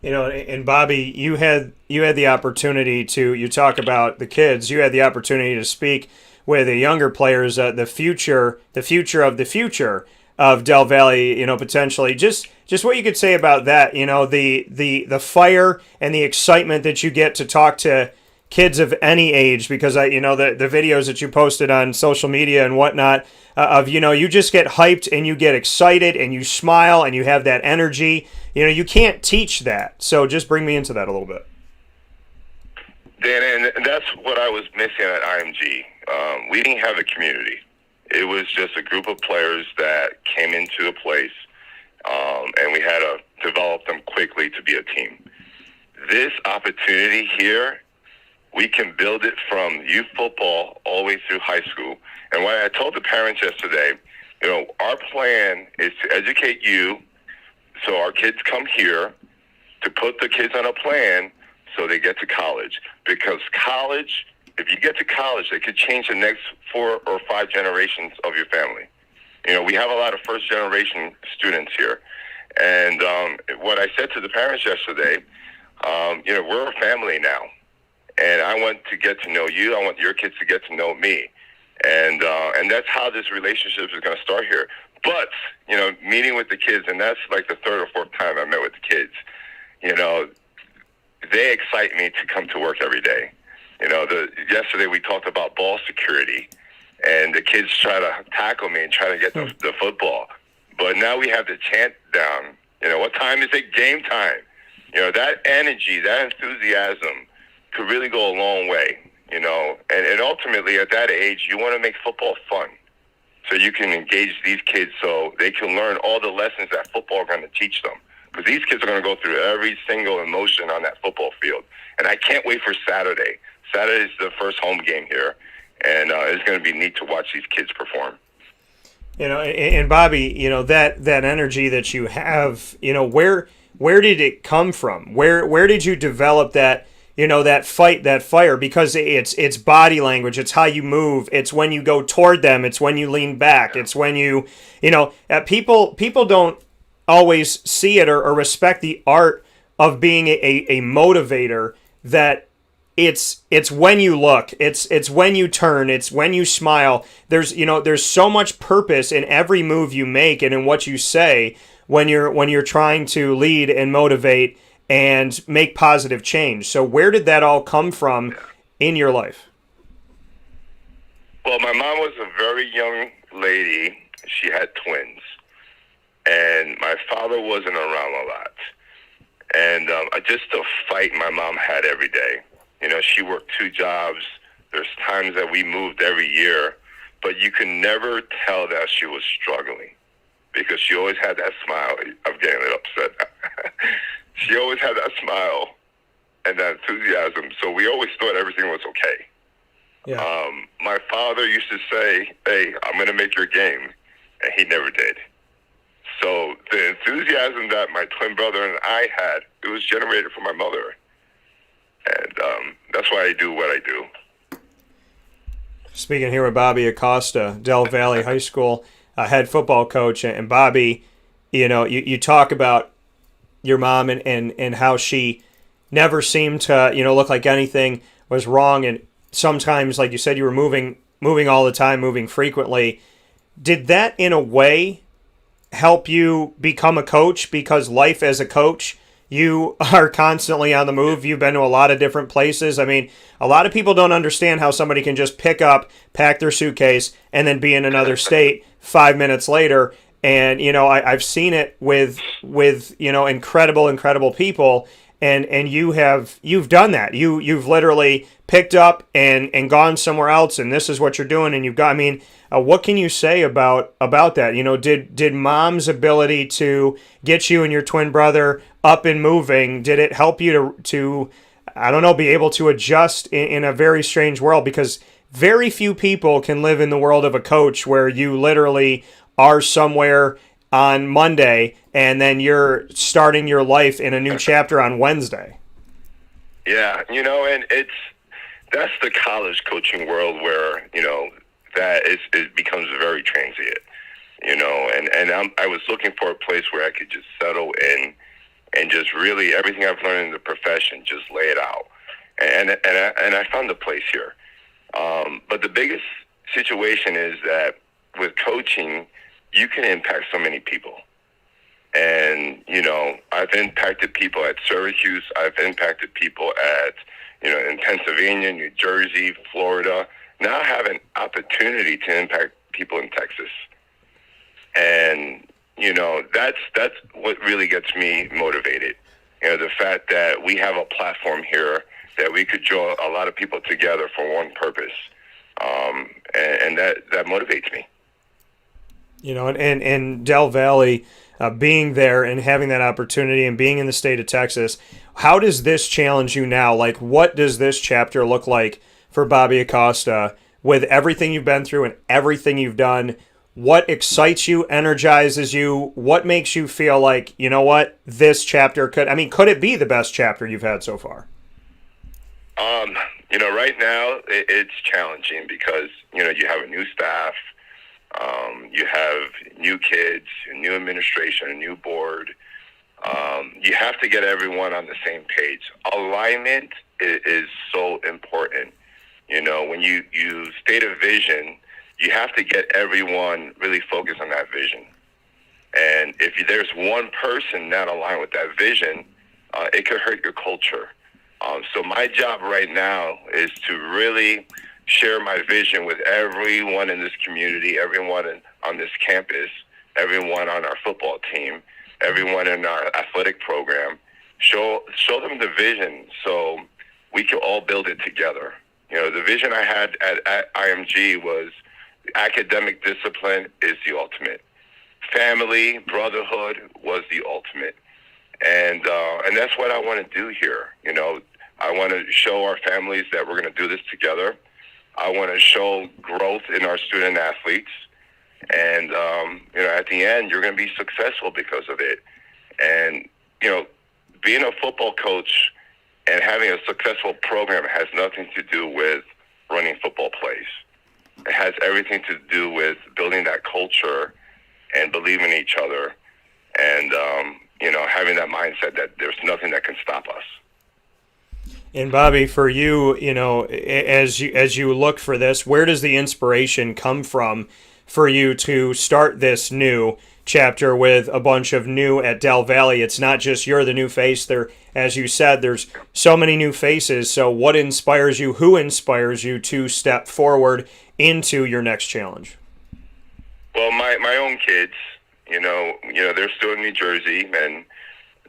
And Bobby, you had the opportunity to, you talk about the kids, you had the opportunity to speak with the younger players, the future of the future of Del Valle, potentially. Just what you could say about that, the fire and the excitement that you get to talk to kids of any age, because the videos that you posted on social media and whatnot of, you just get hyped and you get excited and you smile and you have that energy. You can't teach that. So just bring me into that a little bit. Dan, and that's what I was missing at IMG. We didn't have a community. It was just a group of players that came into the place, and we had to develop them quickly to be a team. This opportunity here, we can build it from youth football all the way through high school. And what I told the parents yesterday, our plan is to educate you so our kids come here, to put the kids on a plan so they get to college. Because college, if you get to college, it could change the next 4 or 5 generations of your family. We have a lot of first-generation students here. And what I said to the parents yesterday, we're a family now. and I want to get to know you. I want your kids to get to know me, and that's how this relationship is going to start here. But meeting with the kids, and that's like the third or fourth time I met with the kids. They excite me to come to work every day. Yesterday we talked about ball security, and the kids try to tackle me and try to get the football. But now we have the chant down. What time is it? Game time. That energy, that enthusiasm could really go a long way. And ultimately at that age, you want to make football fun, so you can engage these kids so they can learn all the lessons that football are going to teach them. Because these kids are going to go through every single emotion on that football field. And I can't wait for Saturday. Saturday is the first home game here, and it's going to be neat to watch these kids perform. And Bobby, that energy that you have, where did it come from? Where did you develop that, that fight, that fire? Because it's body language, it's how you move, it's when you go toward them, it's when you lean back, it's when people don't always see it or respect the art of being a motivator, that it's when you look, it's when you turn, it's when you smile. There's so much purpose in every move you make and in what you say when you're trying to lead and motivate and make positive change. So where did that all come from in your life? Well, my mom was a very young lady. She had twins. And my father wasn't around a lot. And just the fight my mom had every day. She worked 2 jobs. There's times that we moved every year. But you can never tell that she was struggling, because she always had that smile. I'm getting a little upset. She always had that smile and that enthusiasm. So we always thought everything was okay. Yeah. My father used to say, "Hey, I'm going to make your game." And he never did. So the enthusiasm that my twin brother and I had, it was generated from my mother. And that's why I do what I do. Speaking here with Bobby Acosta, Del Valle High School head football coach. And Bobby, you talk about your mom and how she never seemed to, look like anything was wrong. And sometimes, like you said, you were moving all the time, moving frequently. Did that, in a way, help you become a coach? Because life as a coach, you are constantly on the move. You've been to a lot of different places. I mean, a lot of people don't understand how somebody can just pick up, pack their suitcase, and then be in another state 5 minutes later. And, I've seen it with incredible people. And you've done that. You've literally picked up and gone somewhere else, and this is what you're doing. And what can you say about that? Did mom's ability to get you and your twin brother up and moving, did it help you to be able to adjust in a very strange world? Because very few people can live in the world of a coach where you literally are somewhere on Monday and then you're starting your life in a new chapter on Wednesday. Yeah, and that's the college coaching world where, it becomes very transient, and I was looking for a place where I could just settle in and just really everything I've learned in the profession, just lay it out. And I found a place here. But the biggest situation is that with coaching, you can impact so many people. And, I've impacted people at Syracuse. I've impacted people at, in Pennsylvania, New Jersey, Florida. Now I have an opportunity to impact people in Texas. And, that's what really gets me motivated. The fact that we have a platform here that we could draw a lot of people together for one purpose. And that motivates me. And Del Valle, being there and having that opportunity and being in the state of Texas, how does this challenge you now? Like, what does this chapter look like for Bobby Acosta with everything you've been through and everything you've done? What excites you, energizes you? What makes you feel like, this chapter could it be the best chapter you've had so far? Right now it's challenging because, you have a new staff. You have new kids, a new administration, a new board. You have to get everyone on the same page. Alignment is so important. When you state a vision, you have to get everyone really focused on that vision. And if there's one person not aligned with that vision, it could hurt your culture. So my job right now is to really share my vision with everyone in this community, everyone on this campus, everyone on our football team, everyone in our athletic program. Show them the vision so we can all build it together. The vision I had at IMG was academic discipline is the ultimate. Family, brotherhood was the ultimate. And that's what I want to do here. I want to show our families that we're going to do this together. I want to show growth in our student athletes. And, at the end, you're going to be successful because of it. And, being a football coach and having a successful program has nothing to do with running football plays. It has everything to do with building that culture and believing in each other and, having that mindset that there's nothing that can stop us. And Bobby, for you, as you look for this, where does the inspiration come from for you to start this new chapter with a bunch of new at Del Valle? It's not just you're the new face. There, as you said, there's so many new faces. So what inspires you? Who inspires you to step forward into your next challenge? Well, my own kids, they're still in New Jersey, and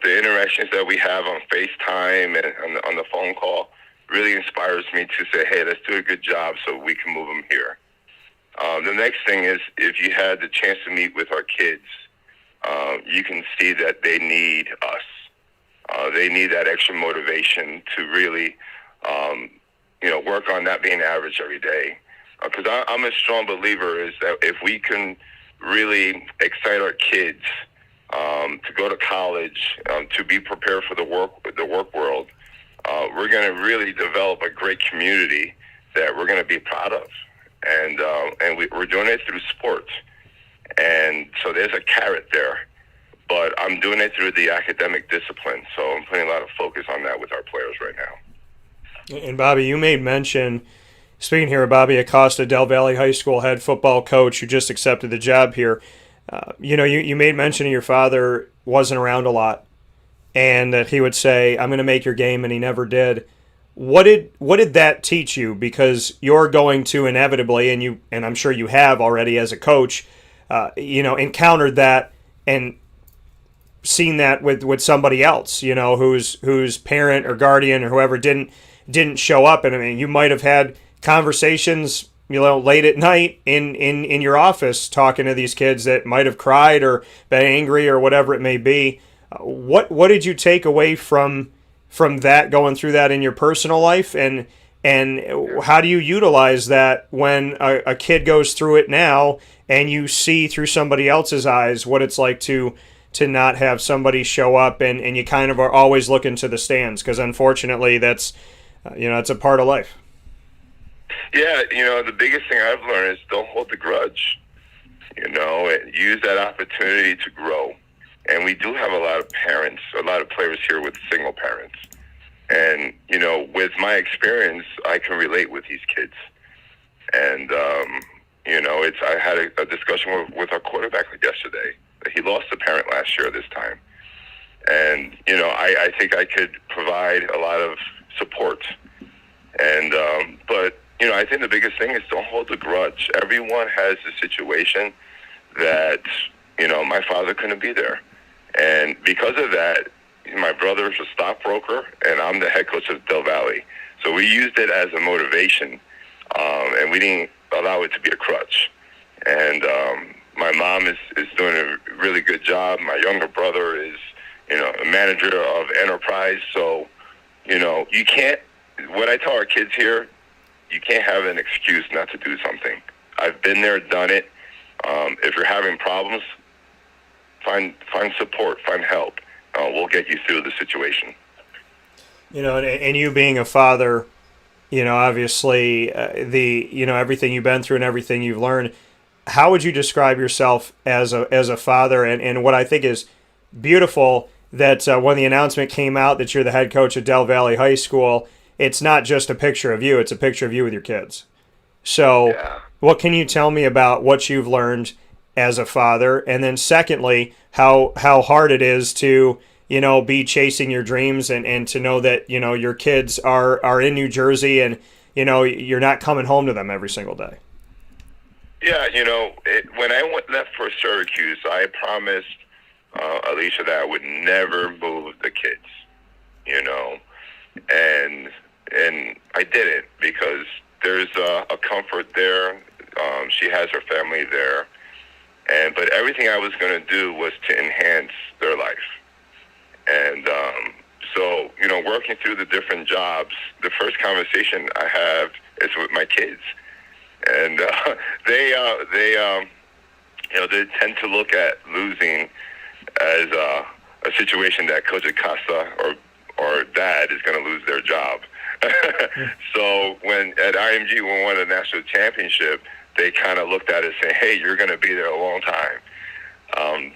the interactions that we have on FaceTime and on the phone call really inspires me to say, hey, let's do a good job so we can move them here. The next thing is, if you had the chance to meet with our kids, you can see that they need us. They need that extra motivation to really, work on not being average every day. Because I'm a strong believer is that if we can really excite our kids to go to college, to be prepared for the work world, we're going to really develop a great community that we're going to be proud of. And we're doing it through sports. And so there's a carrot there. But I'm doing it through the academic discipline. So I'm putting a lot of focus on that with our players right now. And Bobby, you made mention, speaking here of Bobby Acosta, Del Valle High School head football coach who just accepted the job here. You made mention of your father wasn't around a lot and that he would say, I'm going to make your game, and he never did. What did that teach you? Because you're going to inevitably, and I'm sure you have already as a coach, encountered that and seen that with somebody else, whose parent or guardian or whoever didn't show up. And I mean, you might have had conversations, late at night in your office talking to these kids that might have cried or been angry or whatever it may be. What did you take away from that, going through that in your personal life, and how do you utilize that when a kid goes through it now and you see through somebody else's eyes what it's like to not have somebody show up and you kind of are always looking to the stands? Because unfortunately that's it's a part of life. Yeah, the biggest thing I've learned is don't hold the grudge. Use that opportunity to grow. And we do have a lot of players here with single parents. And, with my experience, I can relate with these kids. And, I had a discussion with our quarterback yesterday. He lost a parent last year this time. And, I think I could provide a lot of support. And, but, I think the biggest thing is don't hold the grudge. Everyone has a situation that, my father couldn't be there. And because of that, my brother is a stockbroker, and I'm the head coach of Del Valle. So we used it as a motivation, and we didn't allow it to be a crutch. And my mom is doing a really good job. My younger brother is, a manager of enterprise. So, you can't, what I tell our kids here, you can't have an excuse not to do something. I've been there, done it. If you're having problems, find support, find help. We'll get you through the situation. And you being a father, obviously everything you've been through and everything you've learned. How would you describe yourself as a father? And what I think is beautiful that when the announcement came out that you're the head coach at Del Valle High School, it's not just a picture of you, it's a picture of you with your kids. So Yeah. what can you tell me about what you've learned as a father? And then secondly, how hard it is to, be chasing your dreams and to know that, your kids are in New Jersey and, you're not coming home to them every single day. Yeah, when I left for Syracuse, I promised Alicia that I would never move the kids, and I didn't, because there's a comfort there. She has her family there, but everything I was going to do was to enhance their life. And so, working through the different jobs, the first conversation I have is with my kids. And they tend to look at losing as a situation that Coach Acosta or Dad is going to lose their job. So when at IMG we won the national championship, they kind of looked at it saying, "Hey, you're going to be there a long time."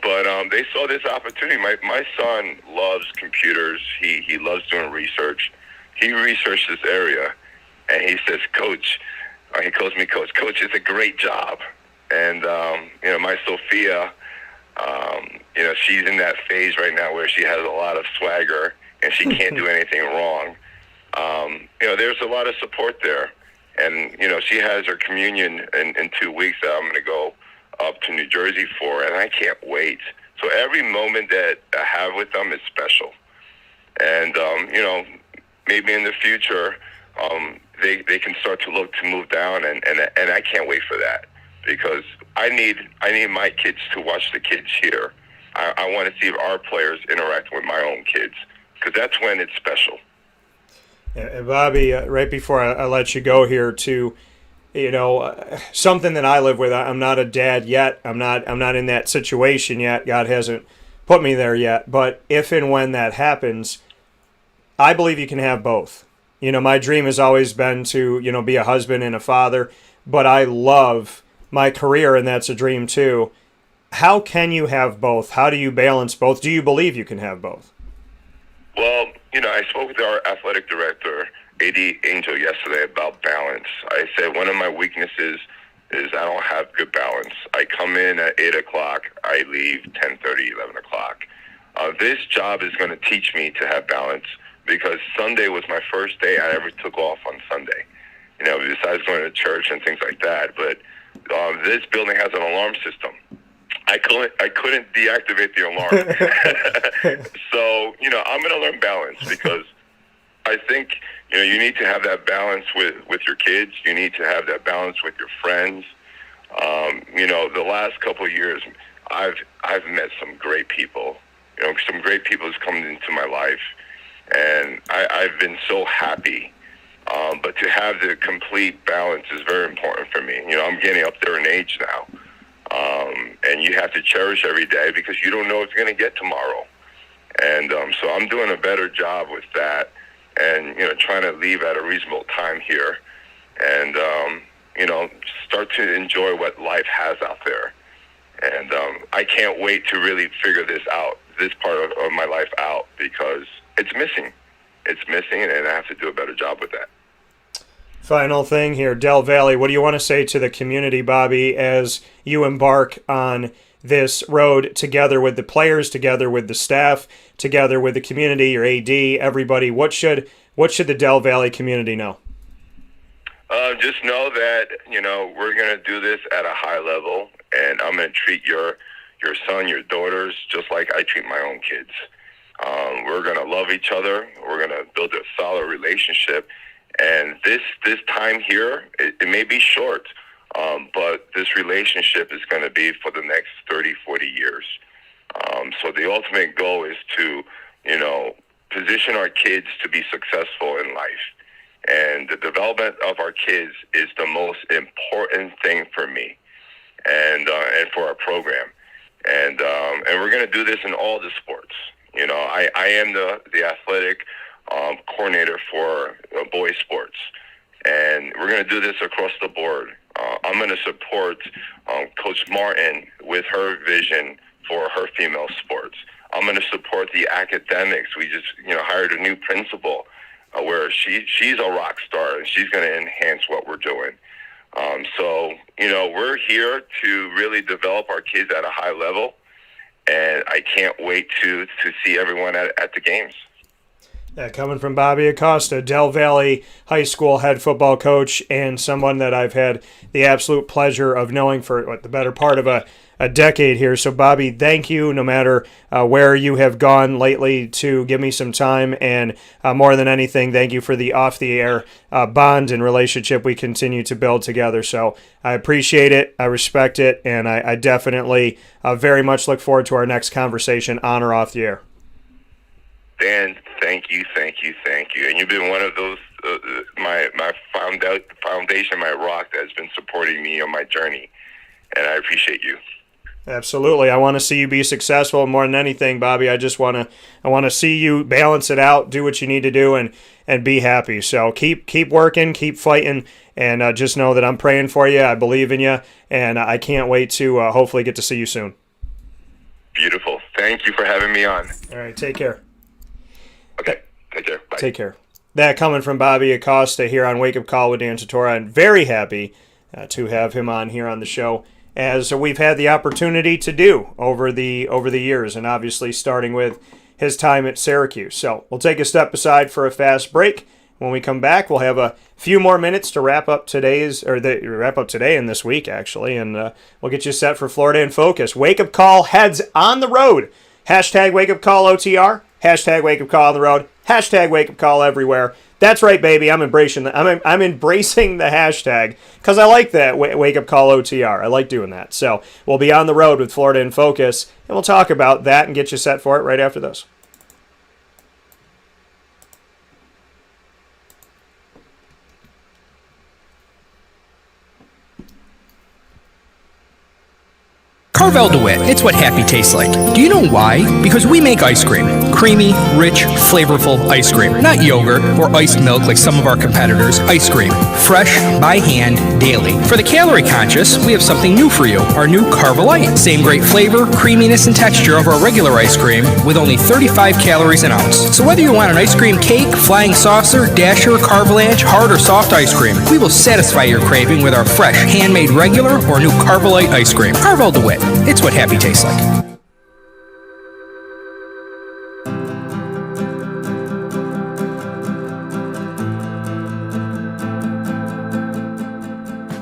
But they saw this opportunity. My son loves computers. He loves doing research. He researched this area, and he says, "Coach," he calls me Coach. "Coach, it's a great job." And my Sophia, she's in that phase right now where she has a lot of swagger and she can't do anything wrong. There's a lot of support there, and she has her communion in 2 weeks that I'm going to go up to New Jersey for, and I can't wait. So every moment that I have with them is special. And, maybe in the future, they can start to look to move down, and I can't wait for that, because I need my kids to watch the kids here. I want to see our players interact with my own kids, because that's when it's special. And Bobby, right before I let you go here, to something that I live with. I'm not a dad yet. I'm not in that situation yet. God hasn't put me there yet. But if and when that happens, I believe you can have both. My dream has always been to, be a husband and a father, but I love my career, and that's a dream too. How can you have both? How do you balance both? Do you believe you can have both? Well, I spoke with our athletic director, AD Angel, yesterday about balance. I said one of my weaknesses is I don't have good balance. I come in at 8 o'clock, I leave 10:30, 11 o'clock. This job is going to teach me to have balance, because Sunday was my first day I ever took off on Sunday, besides going to church and things like that. But this building has an alarm system. I couldn't deactivate the alarm. So, I'm going to learn balance, because I think, you need to have that balance with your kids. You need to have that balance with your friends. The last couple of years, I've met some great people. Some great people has come into my life, and I've been so happy. But to have the complete balance is very important for me. I'm getting up there in age now. And you have to cherish every day, because you don't know if you're going to get tomorrow. And so I'm doing a better job with that, and, trying to leave at a reasonable time here, and, start to enjoy what life has out there. And I can't wait to really figure this part of my life out, because it's missing. It's missing, and I have to do a better job with that. Final thing here, Del Valle, what do you want to say to the community, Bobby, as you embark on this road together with the players, together with the staff, together with the community, your AD, everybody? What should the Del Valle community know? Just know that, we're going to do this at a high level, and I'm going to treat your son, your daughters, just like I treat my own kids. We're going to love each other. We're going to build a solid relationship. And this time here, it may be short, but this relationship is going to be for the next 30, 40 years. So the ultimate goal is to, position our kids to be successful in life. And the development of our kids is the most important thing for me, and for our program. And we're going to do this in all the sports. I am the athletic coordinator for boys sports, and we're going to do this across the board. I'm going to support Coach Martin with her vision for her female sports. I'm going to support the academics. We just hired a new principal where she's a rock star, and she's going to enhance what we're doing. So, we're here to really develop our kids at a high level, and I can't wait to see everyone at the games. Coming from Bobby Acosta, Del Valle High School head football coach, and someone that I've had the absolute pleasure of knowing for the better part of a decade here. So, Bobby, thank you, no matter where you have gone lately, to give me some time. And more than anything, thank you for the off-the-air bond and relationship we continue to build together. So I appreciate it, I respect it, and I definitely very much look forward to our next conversation on or off the air. Dan, thank you. And you've been one of those, my foundation, my rock that has been supporting me on my journey. And I appreciate you. Absolutely. I want to see you be successful more than anything, Bobby. I want to see you balance it out, do what you need to do, and be happy. So keep working, keep fighting, and just know that I'm praying for you. I believe in you, and I can't wait to hopefully get to see you soon. Beautiful. Thank you for having me on. All right. Take care. Okay. Take care. Bye. Take care. That coming from Bobby Acosta here on Wake Up Call with Dan Tortora. I'm very happy to have him on here on the show, as we've had the opportunity to do over the years, and obviously starting with his time at Syracuse. So we'll take a step aside for a fast break. When we come back, we'll have a few more minutes to wrap up today and this week, actually, and we'll get you set for Florida in Focus. Wake Up Call heads on the road. Hashtag Wake Up Call OTR. Hashtag Wake Up Call on the road. Hashtag Wake Up Call everywhere. That's right, baby. I'm embracing the hashtag because I like that. Wake Up Call OTR. I like doing that. So we'll be on the road with Florida in Focus, and we'll talk about that and get you set for it right after this. Carvel DeWittm, it's what happy tastes like. Do you know why? Because we make ice cream. Creamy, rich, flavorful ice cream. Not yogurt or iced milk like some of our competitors. Ice cream. Fresh, by hand, daily. For the calorie conscious, we have something new for you. Our new Carvelite. Same great flavor, creaminess, and texture of our regular ice cream with only 35 calories an ounce. So whether you want an ice cream cake, flying saucer, dasher, carvelanche, hard or soft ice cream, we will satisfy your craving with our fresh, handmade regular or new Carvelite ice cream. Carvel DeWittm. It's what happy tastes like.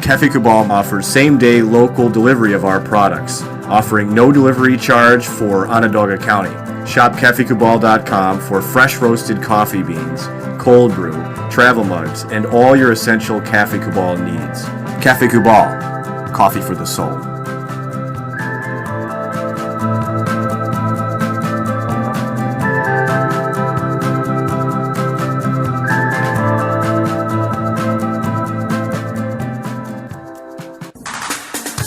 Cafe Cabal offers same-day local delivery of our products, offering no delivery charge for Onondaga County. Shop cafecabal.com for fresh roasted coffee beans, cold brew, travel mugs, and all your essential Cafe Cabal needs. Cafe Cabal, coffee for the soul.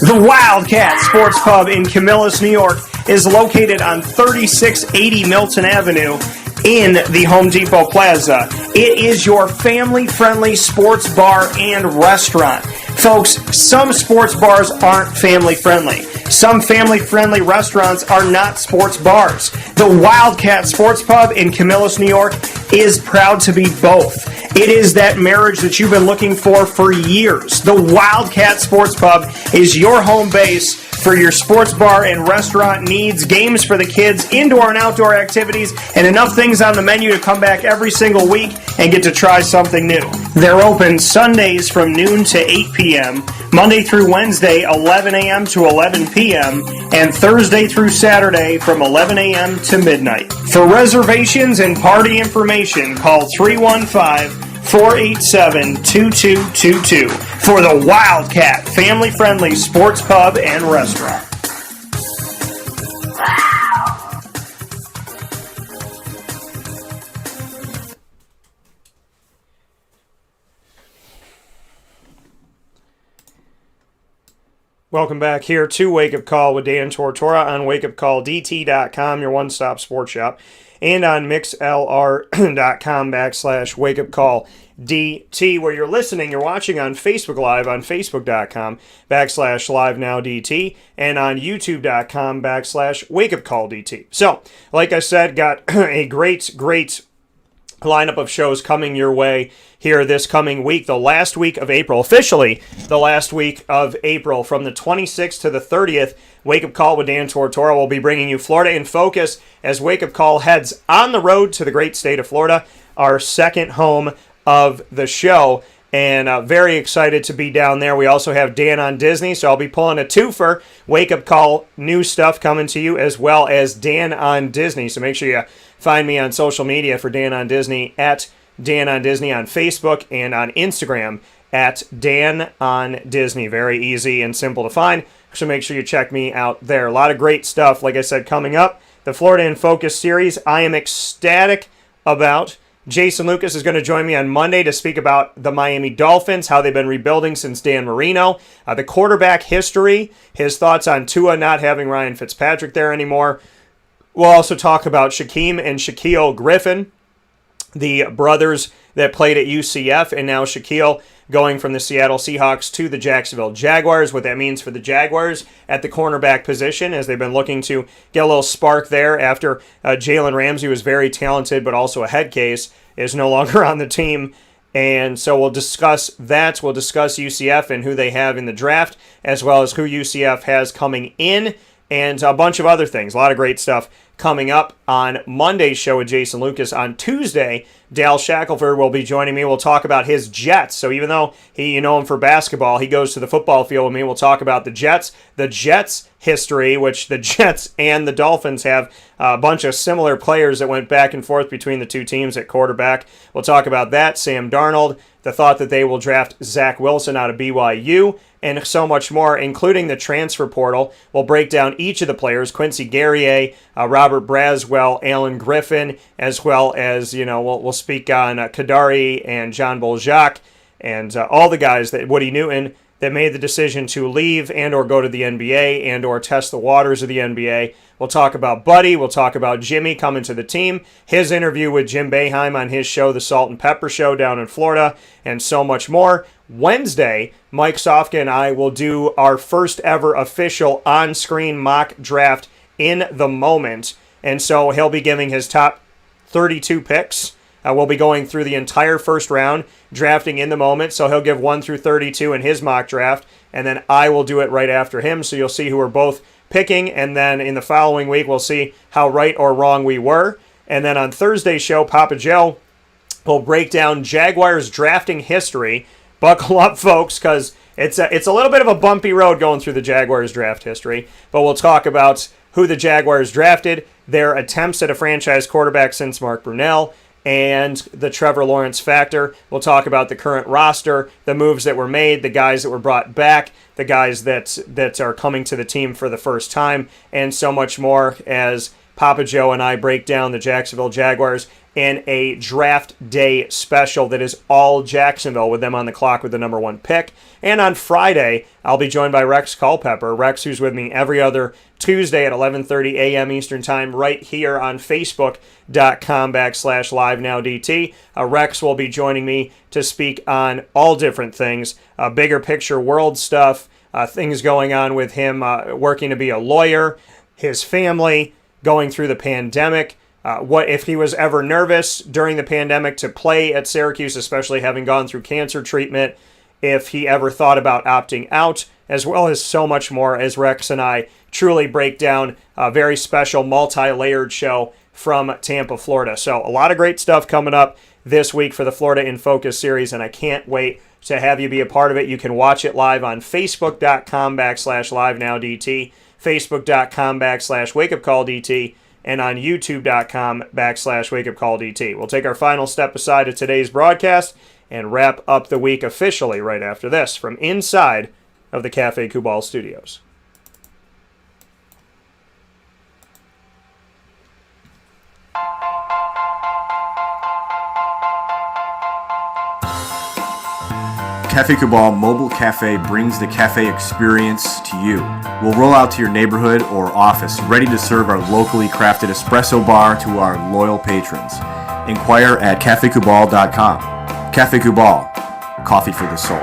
The Wildcat Sports Pub in Camillus, New York is located on 3680 Milton Avenue in the Home Depot Plaza. It is your family-friendly sports bar and restaurant. Folks, some sports bars aren't family-friendly. Some family-friendly restaurants are not sports bars. The Wildcat Sports Pub in Camillus, New York is proud to be both. It is that marriage that you've been looking for years. The Wildcat Sports Pub is your home base for your sports bar and restaurant needs, games for the kids, indoor and outdoor activities, and enough things on the menu to come back every single week and get to try something new. They're open Sundays from noon to 8 p.m., Monday through Wednesday, 11 a.m. to 11 p.m., and Thursday through Saturday from 11 a.m. to midnight. For reservations and party information, call 315-487-2222 for the Wildcat family-friendly sports pub and restaurant. Welcome back here to Wake Up Call with Dan Tortora on wakeupcalldt.com, your one-stop sports shop, and on mixlr.com/wakeupcalldt, where you're listening, you're watching on Facebook Live on facebook.com/livenowdt, and on youtube.com/wakeupcalldt. So, like I said, got a great lineup of shows coming your way here this coming week, the last week of April, officially the last week of April, from the 26th to the 30th. Wake Up Call with Dan Tortora will be bringing you Florida in Focus as Wake Up Call heads on the road to the great state of Florida, our second home of the show, and very excited to be down there. We also have Dan on Disney, so I'll be pulling a twofer, Wake Up Call new stuff coming to you, as well as Dan on Disney, so make sure you find me on social media for Dan on Disney, at Dan on Disney on Facebook, and on Instagram at Dan on Disney. Very easy and simple to find, so make sure you check me out there. A lot of great stuff, like I said, coming up. The Florida in Focus series, I am ecstatic about. Jason Lucas is going to join me on Monday to speak about the Miami Dolphins, how they've been rebuilding since Dan Marino, the quarterback history, his thoughts on Tua not having Ryan Fitzpatrick there anymore. We'll also talk about Shaquem and Shaquille Griffin, the brothers that played at UCF, and now Shaquille going from the Seattle Seahawks to the Jacksonville Jaguars, what that means for the Jaguars at the cornerback position, as they've been looking to get a little spark there after Jalen Ramsey was very talented, but also a head case, is no longer on the team. And so we'll discuss that. We'll discuss UCF and who they have in the draft, as well as who UCF has coming in, and a bunch of other things. A lot of great stuff coming up on Monday's show with Jason Lucas. On Tuesday, Dal Shackelford will be joining me. We'll talk about his Jets. So even though you know him for basketball, he goes to the football field with me. We'll talk about the Jets history, which the Jets and the Dolphins have a bunch of similar players that went back and forth between the two teams at quarterback. We'll talk about that. Sam Darnold, the thought that they will draft Zach Wilson out of BYU, and so much more, including the transfer portal. We'll break down each of the players, Quincy Guerrier, Robert Braswell, Alan Griffin, as well as, we'll speak on Kadari and John Boljack, and all the guys, that Woody Newton, that made the decision to leave and or go to the NBA and or test the waters of the NBA. We'll talk about Buddy. We'll talk about Jimmy coming to the team, his interview with Jim Boeheim on his show, The Salt and Pepper Show, down in Florida, and so much more. Wednesday, Mike Sofka and I will do our first ever official on-screen mock draft in the moment. And so he'll be giving his top 32 picks. We'll be going through the entire first round, drafting in the moment. So he'll give 1 through 32 in his mock draft, and then I will do it right after him. So you'll see who we're both picking, and then in the following week, we'll see how right or wrong we were. And then on Thursday's show, Papa Joe will break down Jaguars drafting history. Buckle up, folks, because it's a little bit of a bumpy road going through the Jaguars draft history. But we'll talk about who the Jaguars drafted, their attempts at a franchise quarterback since Mark Brunell, and the Trevor Lawrence factor. We'll talk about the current roster, the moves that were made, the guys that were brought back, the guys that are coming to the team for the first time, and so much more as Papa Joe and I break down the Jacksonville Jaguars in a draft day special that is all Jacksonville, with them on the clock with the number 1 pick. And on Friday, I'll be joined by Rex Culpepper. Rex, who's with me every other Tuesday at 11:30 a.m. Eastern Time, right here on Facebook.com/LiveNowDT. Rex will be joining me to speak on all different things, bigger picture world stuff, things going on with him working to be a lawyer, his family, going through the pandemic, what if he was ever nervous during the pandemic to play at Syracuse, especially having gone through cancer treatment, if he ever thought about opting out, as well as so much more, as Rex and I truly break down a very special multi-layered show from Tampa, Florida. So a lot of great stuff coming up this week for the Florida in Focus series, and I can't wait to have you be a part of it. You can watch it live on Facebook.com/LiveNowDT, Facebook.com/WakeUpCallDT, and on YouTube.com/WakeUpCallDT. We'll take our final step aside of today's broadcast and wrap up the week officially right after this from inside of the Cafe Kubal studios. Cafe Kubal Mobile Cafe brings the cafe experience to you. We'll roll out to your neighborhood or office, ready to serve our locally crafted espresso bar to our loyal patrons. Inquire at cafekubal.com. Cafe Kubal, coffee for the soul.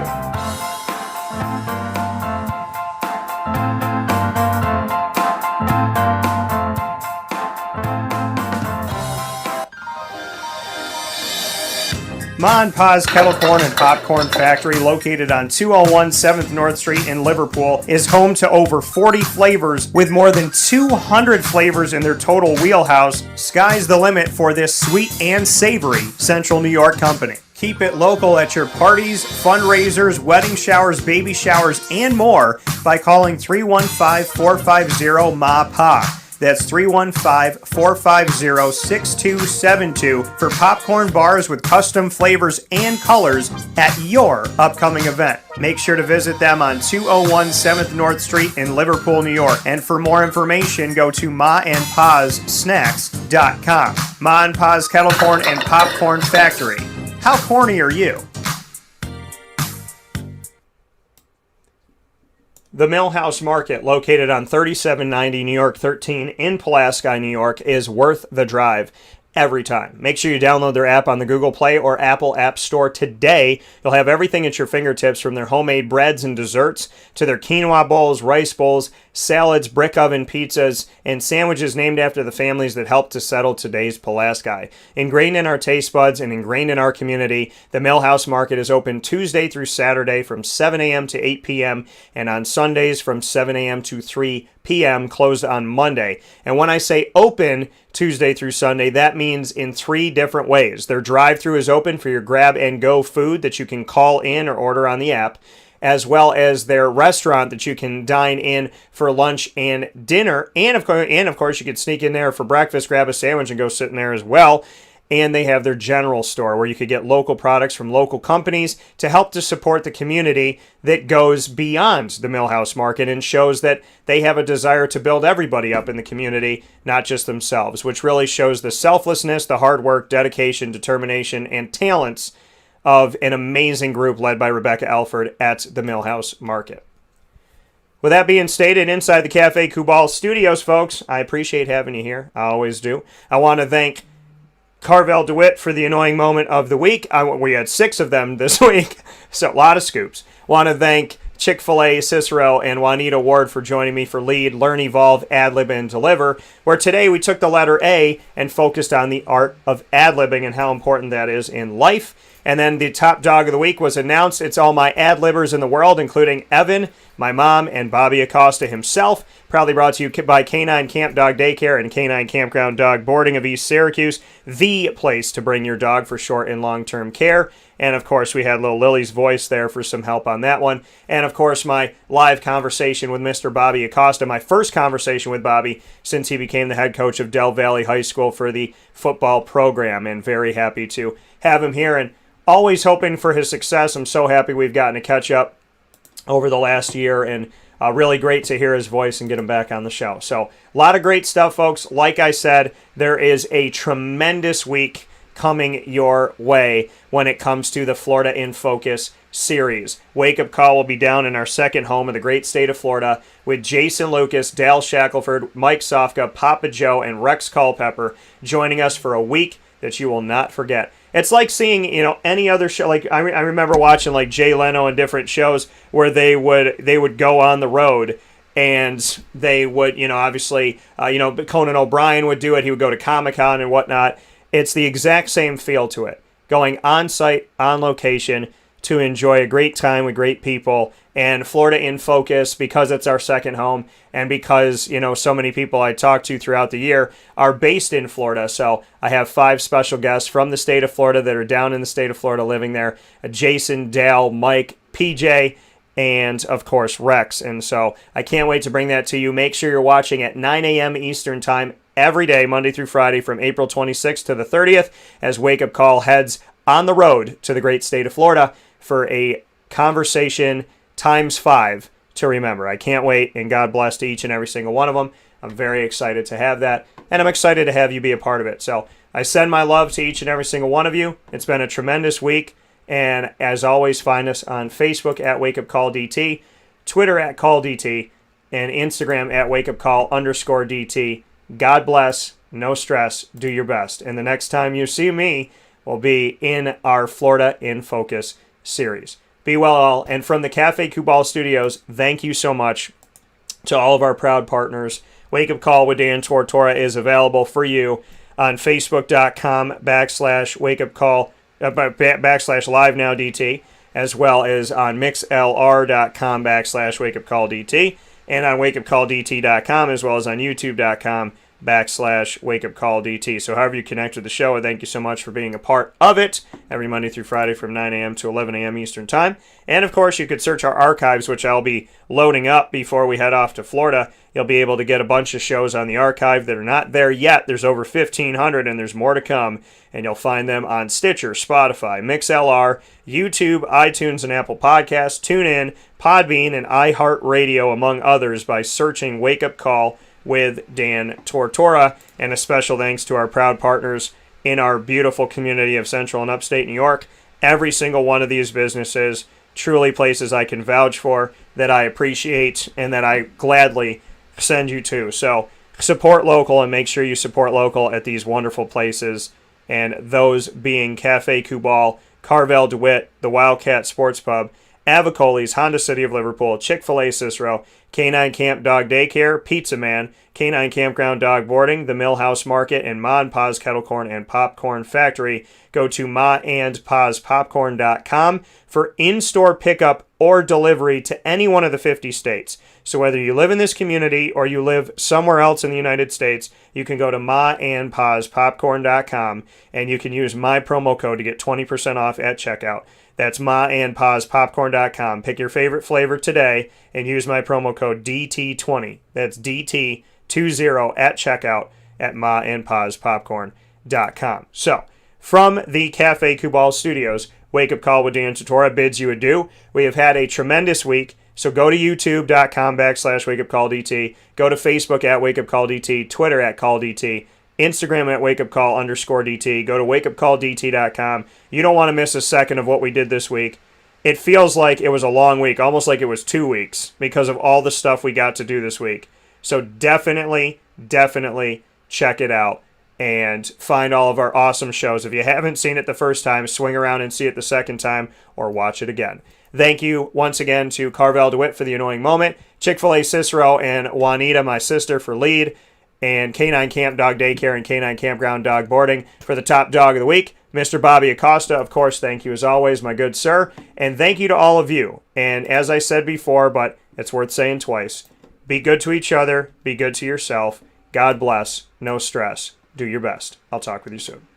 Ma and Pa's Kettle Corn and Popcorn Factory, located on 201 7th North Street in Liverpool, is home to over 40 flavors with more than 200 flavors in their total wheelhouse. Sky's the limit for this sweet and savory Central New York company. Keep it local at your parties, fundraisers, wedding showers, baby showers, and more by calling 315-450-MA-PA. That's 315-450-6272 for popcorn bars with custom flavors and colors at your upcoming event. Make sure to visit them on 201 7th North Street in Liverpool, New York. And for more information, go to maandpassnacks.com. Ma and Pa's Kettle Corn and Popcorn Factory. How corny are you? The Millhouse Market, located on 3790 New York 13 in Pulaski, New York, is worth the drive every time. Make sure you download their app on the Google Play or Apple App Store today. You'll have everything at your fingertips, from their homemade breads and desserts to their quinoa bowls, rice bowls, salads, brick oven pizzas, and sandwiches named after the families that helped to settle today's Pulaski. Ingrained in our taste buds and ingrained in our community, the Millhouse Market is open Tuesday through Saturday from 7 a.m. to 8 p.m. and on Sundays from 7 a.m. to 3 p.m., closed on Monday. And when I say open Tuesday through Sunday, that means in 3 different ways. Their drive-thru is open for your grab-and-go food that you can call in or order on the app, as well as their restaurant that you can dine in for lunch and dinner. And of course, you could sneak in there for breakfast, grab a sandwich, and go sit in there as well. And they have their general store where you could get local products from local companies to help to support the community that goes beyond the Millhouse Market and shows that they have a desire to build everybody up in the community, not just themselves, which really shows the selflessness, the hard work, dedication, determination, and talents of an amazing group led by Rebecca Alford at the Millhouse Market. With that being stated, inside the Cafe Kubal studios, folks, I appreciate having you here. I always do. I want to thank Carvel DeWittm for the annoying moment of the week. We had 6 of them this week, so a lot of scoops. Want to thank Chick-fil-A Cicero and Juanita Ward for joining me for Lead, Learn, Evolve, Ad-lib, and Deliver, where today we took the letter A and focused on the art of ad-libbing and how important that is in life. And then the top dog of the week was announced. It's all my ad-libbers in the world, including Evan, my mom, and Bobby Acosta himself. Proudly brought to you by Canine Camp Dog Daycare and Canine Kampground Dog Boarding of East Syracuse, the place to bring your dog for short and long-term care. And, of course, we had little Lily's voice there for some help on that one. And, of course, my live conversation with Mr. Bobby Acosta, my first conversation with Bobby since he became the head coach of Del Valle High School for the football program. And very happy to have him here and always hoping for his success. I'm so happy we've gotten to catch up over the last year, and really great to hear his voice and get him back on the show. So a lot of great stuff, folks. Like I said, there is a tremendous week coming your way when it comes to the Florida in Focus series. Wake Up Call will be down in our second home in the great state of Florida with Jason Lucas, Dal Shackelford, Mike Sofka, Papa Joe, and Rex Culpepper joining us for a week that you will not forget. It's like seeing, any other show. Like I remember watching like Jay Leno and different shows where they would go on the road and they would, obviously, Conan O'Brien would do it. He would go to Comic-Con and whatnot. It's the exact same feel to it. Going on site, on location, to enjoy a great time with great people. And Florida in Focus, because it's our second home and because, so many people I talk to throughout the year are based in Florida. So I have 5 special guests from the state of Florida that are down in the state of Florida living there. Jason, Dale, Mike, PJ, and, of course, Rex. And so I can't wait to bring that to you. Make sure you're watching at 9 a.m. Eastern Time every day, Monday through Friday, from April 26th to the 30th, as Wake Up Call heads on the road to the great state of Florida for a conversation times 5 to remember. I can't wait, and God bless to each and every single one of them. I'm very excited to have that, and I'm excited to have you be a part of it. So I send my love to each and every single one of you. It's been a tremendous week, and as always, find us on Facebook at Wake Up Call DT, Twitter at Call DT, and Instagram at WakeUpCall_DT. God bless, no stress, do your best. And the next time you see me will be in our Florida in Focus series. Be well all, and from the Cafe Kubal Studios, thank you so much to all of our proud partners. Wake Up Call with Dan Tortora is available for you on Facebook.com/Wake Up Call backslash live now DT, as well as on mixlr.com/wakeupcalldt, and on wakeupcalldt.com, as well as on youtube.com/wakeupcalldt. So however you connect with the show, I thank you so much for being a part of it every Monday through Friday from 9 a.m. to 11 a.m. Eastern Time. And of course, you could search our archives, which I'll be loading up before we head off to Florida. You'll be able to get a bunch of shows on the archive that are not there yet. There's over 1,500, and there's more to come. And you'll find them on Stitcher, Spotify, MixLR, YouTube, iTunes, and Apple Podcasts, TuneIn, Podbean, and iHeartRadio, among others, by searching Wake Up Call with Dan Tortora. And a special thanks to our proud partners in our beautiful community of Central and Upstate New York. Every single one of these businesses, truly places I can vouch for, that I appreciate, and that I gladly send you to. So support local, and make sure you support local at these wonderful places, and those being Cafe Kubal, Carvel DeWittm, the Wildcat Sports Pub, Avicoli's, Honda City of Liverpool, Chick-fil-A Cicero, Canine Camp Dog Daycare, Pizza Man, Canine Kampground Dog Boarding, the Millhouse Market, and Ma and Pa's Kettle Corn and Popcorn Factory. Go to maandpaspopcorn.com for in-store pickup or delivery to any one of the 50 states. So whether you live in this community or you live somewhere else in the United States, you can go to maandpaspopcorn.com, and you can use my promo code to get 20% off at checkout. That's maandpaspopcorn.com. Pick your favorite flavor today and use my promo code DT20. That's DT20 at checkout at maandpaspopcorn.com. So, from the Cafe Kubal Studios, Wake Up Call with Dan Tortora bids you adieu. We have had a tremendous week, so go to youtube.com/wakeupcalldt, go to Facebook at wakeupcalldt, Twitter at calldt, Instagram at wakeupcall_DT, go to wakeupcalldt.com. You don't want to miss a second of what we did this week. It feels like it was a long week, almost like it was 2 weeks, because of all the stuff we got to do this week. So definitely check it out and find all of our awesome shows. If you haven't seen it the first time, swing around and see it the second time, or watch it again. Thank you once again to Carvel DeWittm for the annoying moment, Chick-fil-A Cicero and Juanita, my sister, for lead, and Canine Camp Dog Daycare and Canine Kampground Dog Boarding for the top dog of the week. Mr. Bobby Acosta, of course, thank you as always, my good sir. And thank you to all of you. And as I said before, but it's worth saying twice, be good to each other, be good to yourself. God bless, no stress. Do your best. I'll talk with you soon.